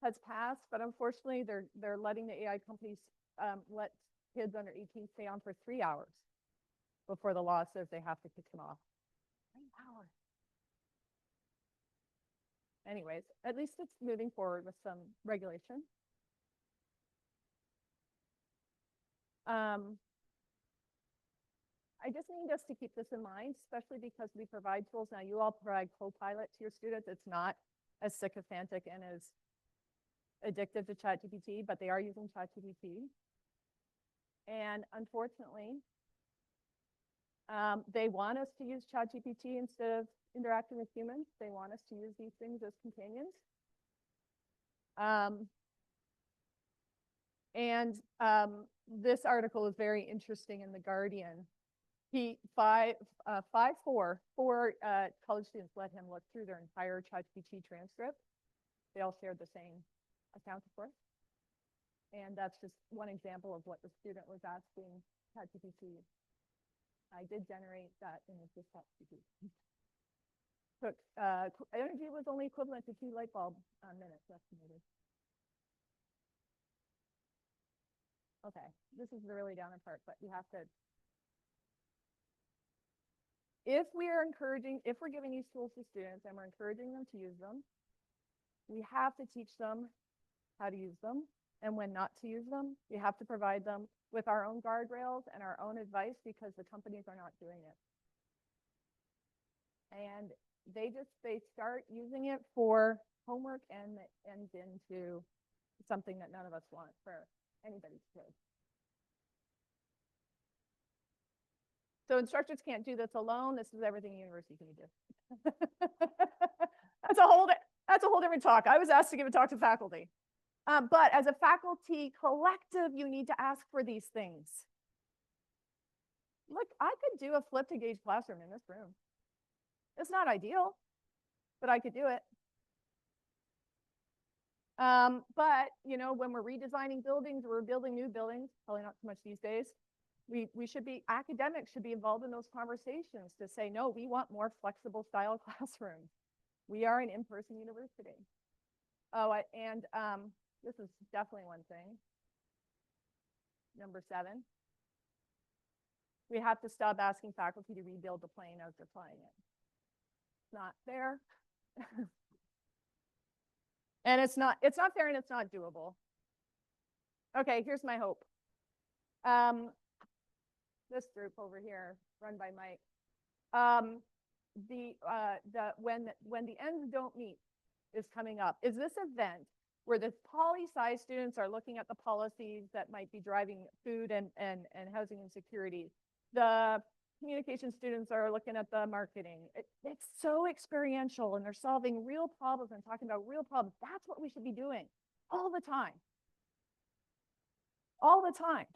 has passed, but unfortunately, they're letting the AI companies let kids under 18 stay on for 3 hours before the law says they have to kick them off. 3 hours. Anyways, at least it's moving forward with some regulation. I just need us to keep this in mind, especially because we provide tools. Now, you all provide Copilot to your students. It's not as sycophantic and as addictive to ChatGPT, but they are using ChatGPT. And unfortunately, they want us to use ChatGPT instead of interacting with humans. They want us to use these things as companions. This article is very interesting in The Guardian. Four college students let him look through their entire ChatGPT transcript. They all shared the same account, of course. And that's just one example of what the student was asking ChatGPT. I did generate that image with ChatGPT. Took energy was only equivalent to 2 light bulb minutes estimated. Okay, this is the really downer part, but you have to. If we're giving these tools to students and we're encouraging them to use them, we have to teach them how to use them and when not to use them. We have to provide them with our own guardrails and our own advice because the companies are not doing it. And they start using it for homework and it ends into something that none of us want for anybody's kids. So instructors can't do this alone. This is everything a university can do. That's a whole different talk. I was asked to give a talk to faculty. But as a faculty collective, you need to ask for these things. Look, I could do a flip to gauge classroom in this room. It's not ideal, but I could do it. But when we're redesigning buildings, we're building new buildings, probably not so much these days. Academics should be involved in those conversations to say, no, we want more flexible style classrooms. We are an in-person university. Oh, this is definitely one thing. Number 7. We have to stop asking faculty to rebuild the plane as they're flying it. It's not fair. And it's not fair and it's not doable. Okay, here's my hope. This group over here, run by Mike. When the ends don't meet is coming up. Is this event where the poli-sci students are looking at the policies that might be driving food and housing insecurity. The communication students are looking at the marketing. It's so experiential and they're solving real problems and talking about real problems. That's what we should be doing all the time. All the time.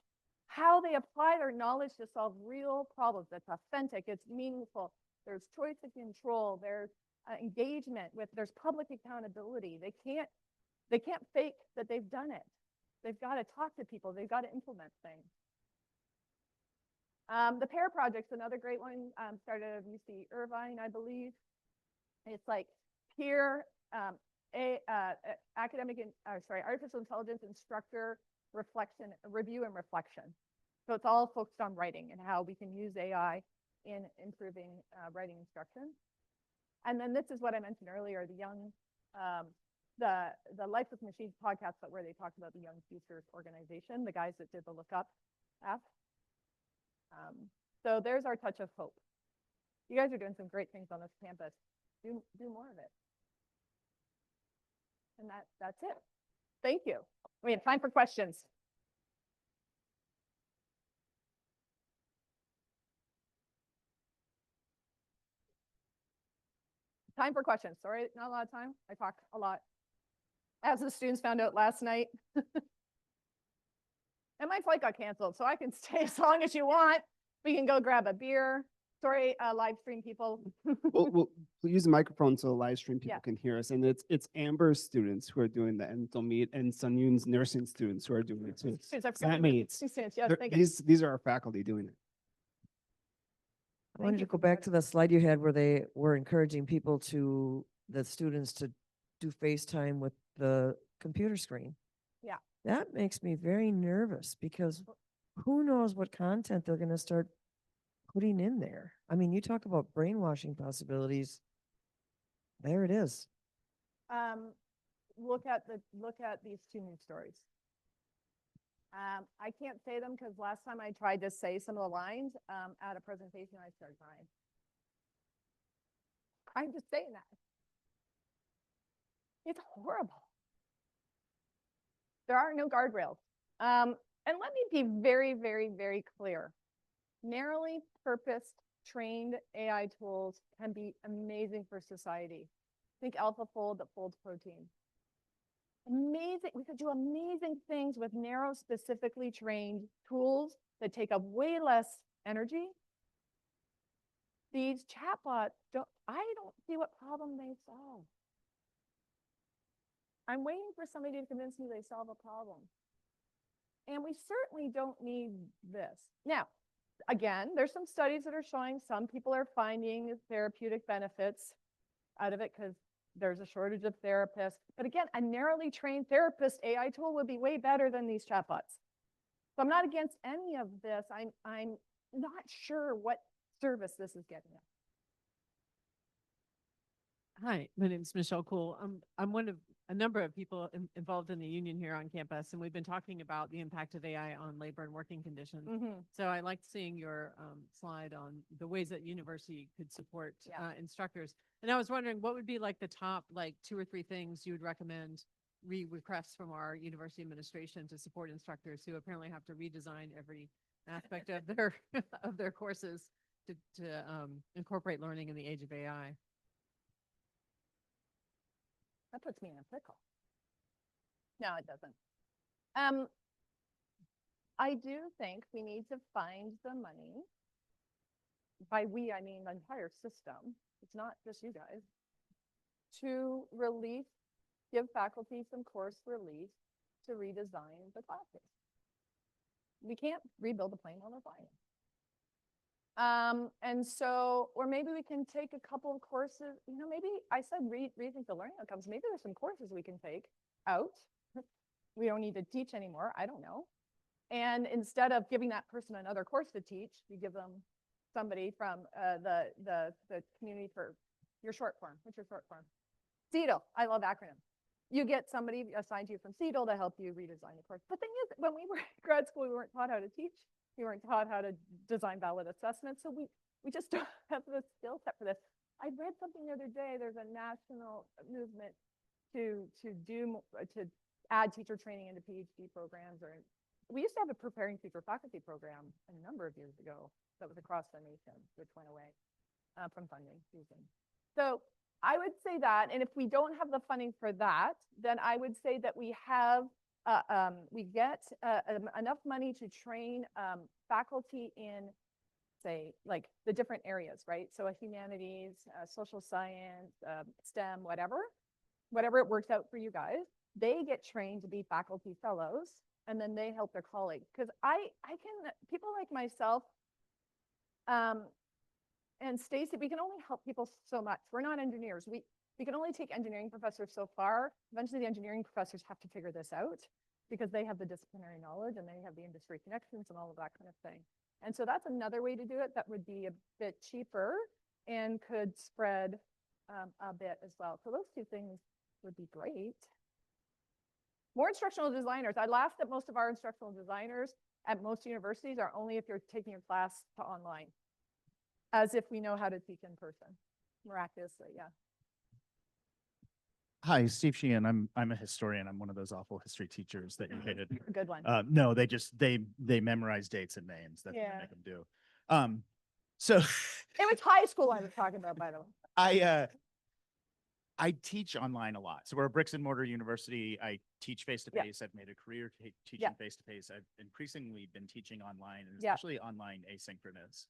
How they apply their knowledge to solve real problems. That's authentic, it's meaningful. There's choice and control, there's engagement there's public accountability. They can't fake that they've done it. They've got to talk to people, they've got to implement things. The PAIR project's another great one, started at UC Irvine, I believe. It's like peer artificial intelligence instructor review and reflection. So it's all focused on writing and how we can use AI in improving writing instruction. And then this is what I mentioned earlier, the young, the Life with Machines podcast, but where they talked about the Young Futures organization, the guys that did the Lookup app. So there's our touch of hope. You guys are doing some great things on this campus. Do more of it. And that's it. Thank you. We have time for questions. Time for questions. Sorry, not a lot of time. I talk a lot. As the students found out last night. And my flight got canceled, so I can stay as long as you want. We can go grab a beer. Sorry, live stream people. we'll use the microphone so the live stream people can hear us. And it's Amber's students who are doing the Entel Meet and Sun Yoon's nursing students who are doing it too. These are our faculty doing it. I wanted to go back to the slide you had where they were encouraging the students to do FaceTime with the computer screen. Yeah. That makes me very nervous because who knows what content they're going to start putting in there. I mean, you talk about brainwashing possibilities. There it is. Look at these 2 news stories. I can't say them because last time I tried to say some of the lines at a presentation, I started crying. I'm just saying that. It's horrible. There are no guardrails. And let me be very, very, very clear. Narrowly purposed trained AI tools can be amazing for society. Think AlphaFold that folds protein. Amazing. We could do amazing things with narrow, specifically trained tools that take up way less energy. These chatbots I don't see what problem they solve. I'm waiting for somebody to convince me they solve a problem. And we certainly don't need this. Now, again, there's some studies that are showing some people are finding therapeutic benefits out of it because there's a shortage of therapists. But again, a narrowly trained therapist AI tool would be way better than these chatbots. So I'm not against any of this. I'm not sure what service this is getting at. Hi, my name is Michelle Cool. I'm one of a number of people involved in the union here on campus, and we've been talking about the impact of AI on labor and working conditions. So I liked seeing your slide on the ways that university could support Yeah. instructors. And I was wondering what would be like the top, like 2 or 3 things you would recommend requests from our university administration to support instructors who apparently have to redesign every aspect of their of their courses to incorporate learning in the age of AI. That puts me in a pickle. No, it doesn't. I do think we need to find the money. By we, I mean the entire system. It's not just you guys. To give faculty some course relief to redesign the classes. We can't rebuild the plane while they're flying. And so, or maybe we can take a couple of courses, maybe I said rethink the learning outcomes. Maybe there's some courses we can take out. We don't need to teach anymore. I don't know. And instead of giving that person another course to teach, you give them somebody from the community for your short form. What's your short form? CETL. I love acronyms. You get somebody assigned to you from CETL to help you redesign the course. The thing is, when we were in grad school, we weren't taught how to teach. We weren't taught how to design valid assessments. So we just don't have the skill set for this. I read something the other day. There's a national movement to add teacher training into PhD programs. We used to have a preparing teacher faculty program a number of years ago that was across the nation, which went away from funding reasons. So I would say that, and if we don't have the funding for that, then I would say that we get enough money to train faculty in, say, like the different areas, right? So humanities, social science, STEM, whatever it works out for you guys. They get trained to be faculty fellows, and then they help their colleagues. Because people like myself, and Stacy, we can only help people so much. We're not engineers. We can only take engineering professors so far. Eventually, the engineering professors have to figure this out because they have the disciplinary knowledge and they have the industry connections and all of that kind of thing. And so that's another way to do it that would be a bit cheaper and could spread a bit as well. So those 2 things would be great. More instructional designers. I laughed that most of our instructional designers at most universities are only if you're taking your class to online. As if we know how to teach in person, miraculously, yeah. Hi, Steve Sheehan. I'm a historian. I'm one of those awful history teachers that you hated. A good one. No, they memorize dates and names. That's what Yeah. I make them do. So It was high school I was talking about, by the way. I teach online a lot. So we're a bricks and mortar university. I teach face-to-face. I've made a career teaching face-to-face. I've increasingly been teaching online, and especially online asynchronous.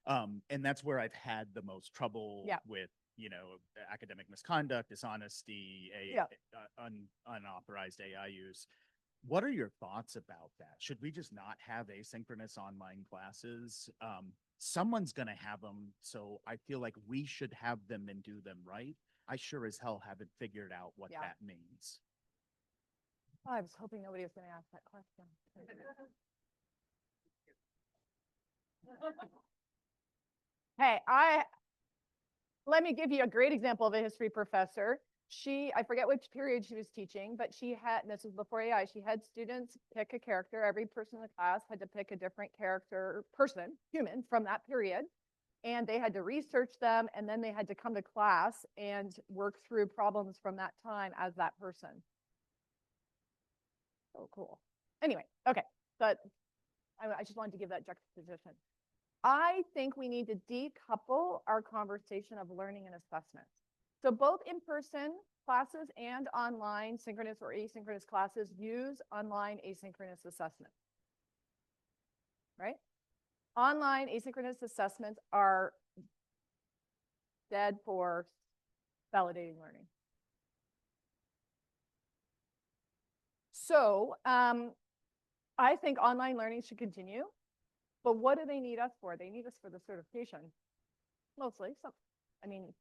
And that's where I've had the most trouble with, academic misconduct, dishonesty, unauthorized AI use. What are your thoughts about that? Should we just not have asynchronous online classes? Someone's going to have them, so I feel like we should have them and do them right. I sure as hell haven't figured out what that means. Oh, I was hoping nobody was going to ask that question. Hey, let me give you a great example of a history professor. I forget which period she was teaching, but this was before AI, she had students pick a character. Every person in the class had to pick a different human from that period. And they had to research them, and then they had to come to class and work through problems from that time as that person. So cool. Anyway, okay. but I just wanted to give that juxtaposition. I think we need to decouple our conversation of learning and assessment. So both in-person classes and online synchronous or asynchronous classes use online asynchronous assessment, right? Online asynchronous assessments are dead for validating learning. So I think online learning should continue, but what do they need us for? They need us for the certification, mostly. So, I mean,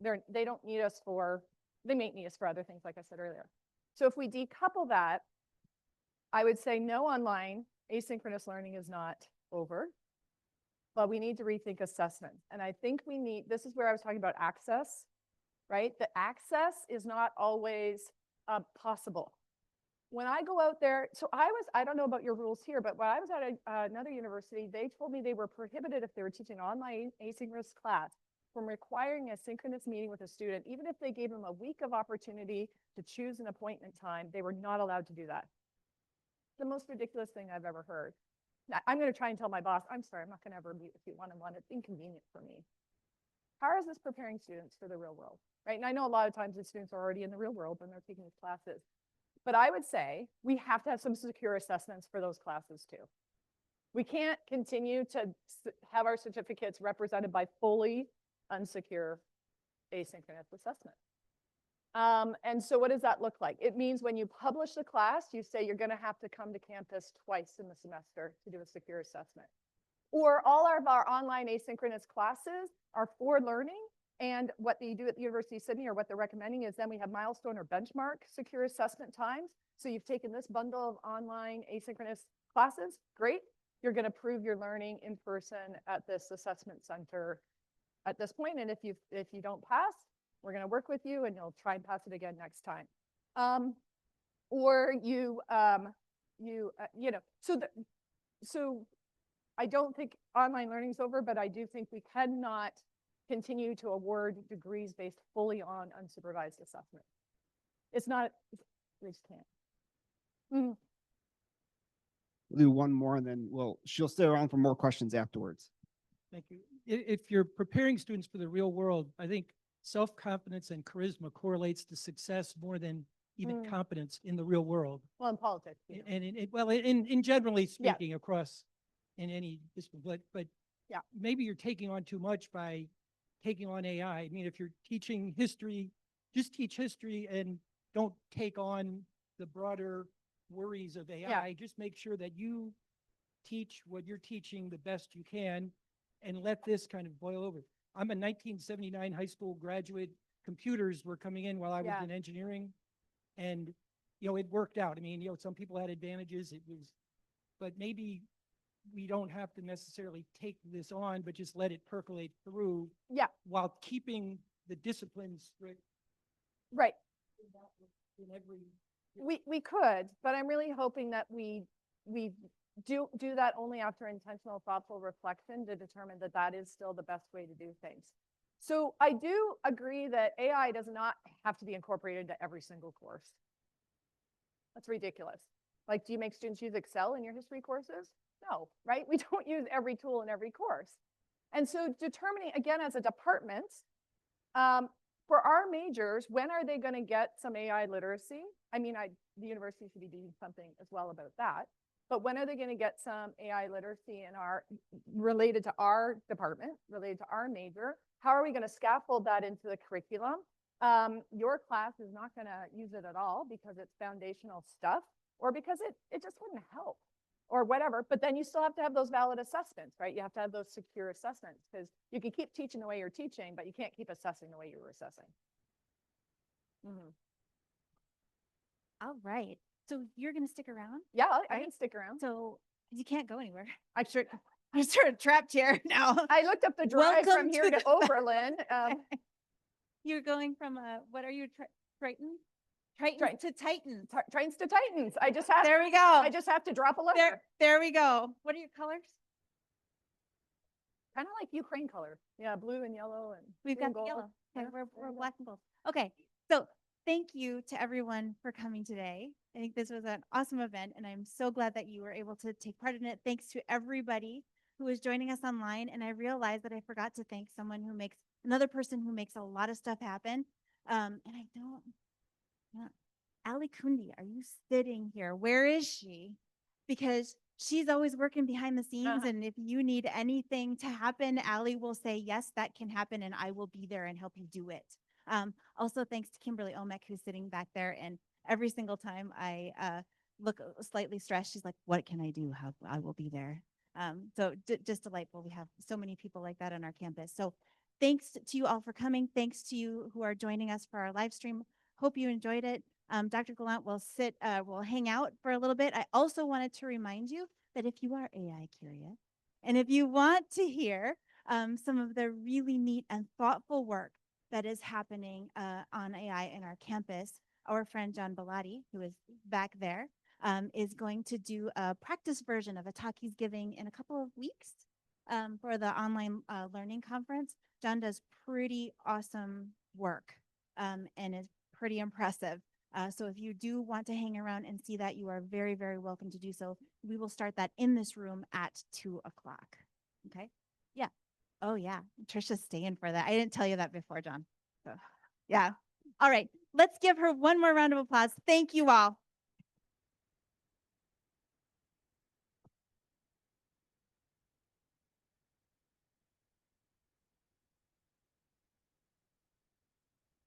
they don't need us for, they may need us for other things, like I said earlier. So if we decouple that, I would say no, online asynchronous learning is not over, but we need to rethink assessment. And I think we need, this is where I was talking about access, right? The access is not always possible. When I go out there, so I don't know about your rules here, but when I was at another university, they told me they were prohibited if they were teaching online asynchronous class from requiring a synchronous meeting with a student, even if they gave them a week of opportunity to choose an appointment time, they were not allowed to do that. The most ridiculous thing I've ever heard. Now, I'm going to try and tell my boss, I'm sorry, I'm not going to ever meet with you one-on-one. It's inconvenient for me. How is this preparing students for the real world, right? And I know a lot of times the students are already in the real world when they're taking these classes. But I would say we have to have some secure assessments for those classes too. We can't continue to have our certificates represented by fully unsecure asynchronous assessment. And so what does that look like? It means when you publish the class, you say you're going to have to come to campus twice in the semester to do a secure assessment. Or all of our online asynchronous classes are for learning. And what they do at the University of Sydney, or what they're recommending, is then we have milestone or benchmark secure assessment times. So you've taken this bundle of online asynchronous classes, great. You're going to prove your learning in person at this assessment center at this point. And if you don't pass, we're going to work with you and you'll try and pass it again next time. Or so I don't think online learning is over, but I do think we cannot continue to award degrees based fully on unsupervised assessment. It's not, we just can't. We'll do one more and then she'll stay around for more questions afterwards. Thank you. If you're preparing students for the real world, I think self-confidence and charisma correlates to success more than even competence in the real world. Well, in politics. You know. And in generally speaking across in any discipline, but yeah, maybe you're taking on too much by taking on AI. I mean, if you're teaching history, just teach history and don't take on the broader worries of AI. Yeah. Just make sure that you teach what you're teaching the best you can and let this kind of boil over. I'm a 1979 high school graduate. Computers were coming in while I was in engineering, and it worked out. I mean, some people had advantages. But maybe we don't have to necessarily take this on, but just let it percolate through. Yeah. While keeping the disciplines strict. Right. In every. We could, but I'm really hoping that we do that only after intentional, thoughtful reflection to determine that that is still the best way to do things. So I do agree that AI does not have to be incorporated into every single course. That's ridiculous. Like, do you make students use Excel in your history courses? No, right? We don't use every tool in every course. And so determining, again, as a department, for our majors, when are they going to get some AI literacy? I mean, the university should be doing something as well about that. But when are they going to get some AI literacy related to our department, related to our major? How are we going to scaffold that into the curriculum? Your class is not going to use it at all because it's foundational stuff, or because it just wouldn't help, or whatever. But then you still have to have those valid assessments, right? You have to have those secure assessments, because you can keep teaching the way you're teaching, but you can't keep assessing the way you were assessing. All right. So you're going to stick around? Yeah, I can stick around. So you can't go anywhere. I'm sure. I'm sort of trapped here now. I looked up the drive Welcome from here to Oberlin. You're going from what are you, Triton? Triton to Titans. Trains to Titans. I just have. There we go. I just have to drop a letter. There we go. What are your colors? Kind of like Ukraine color. Yeah, blue and yellow and We've blue and got the gold. yellow. Okay, Yeah, we're there you go. black and gold. Okay, so thank you to everyone for coming today. I think this was an awesome event, and I'm so glad that you were able to take part in it. Thanks to everybody who is joining us online. And I realized that I forgot to thank another person who makes a lot of stuff happen. And I don't, Ali Kundi, are you sitting here? Where is she? Because she's always working behind the scenes. And if you need anything to happen, Ali will say, yes, that can happen. And I will be there and help you do it. Also, thanks to Kimberly Omek, who's sitting back there. And every single time I look slightly stressed, she's like, what can I do? How I will be there. So just delightful. We have so many people like that on our campus. So thanks to you all for coming. Thanks to you who are joining us for our live stream. Hope you enjoyed it. Dr. Gallant will will hang out for a little bit. I also wanted to remind you that if you are AI curious, and if you want to hear some of the really neat and thoughtful work that is happening on AI in our campus, our friend John Bellotti, who is back there, is going to do a practice version of a talk he's giving in a couple of weeks for the online learning conference. John does pretty awesome work and is pretty impressive. So if you do want to hang around and see that, you are very, very welcome to do so. We will start that in this room at 2:00. Okay? Yeah. Oh, yeah. Trisha's staying for that. I didn't tell you that before, John. So, yeah. All right. Let's give her one more round of applause. Thank you all.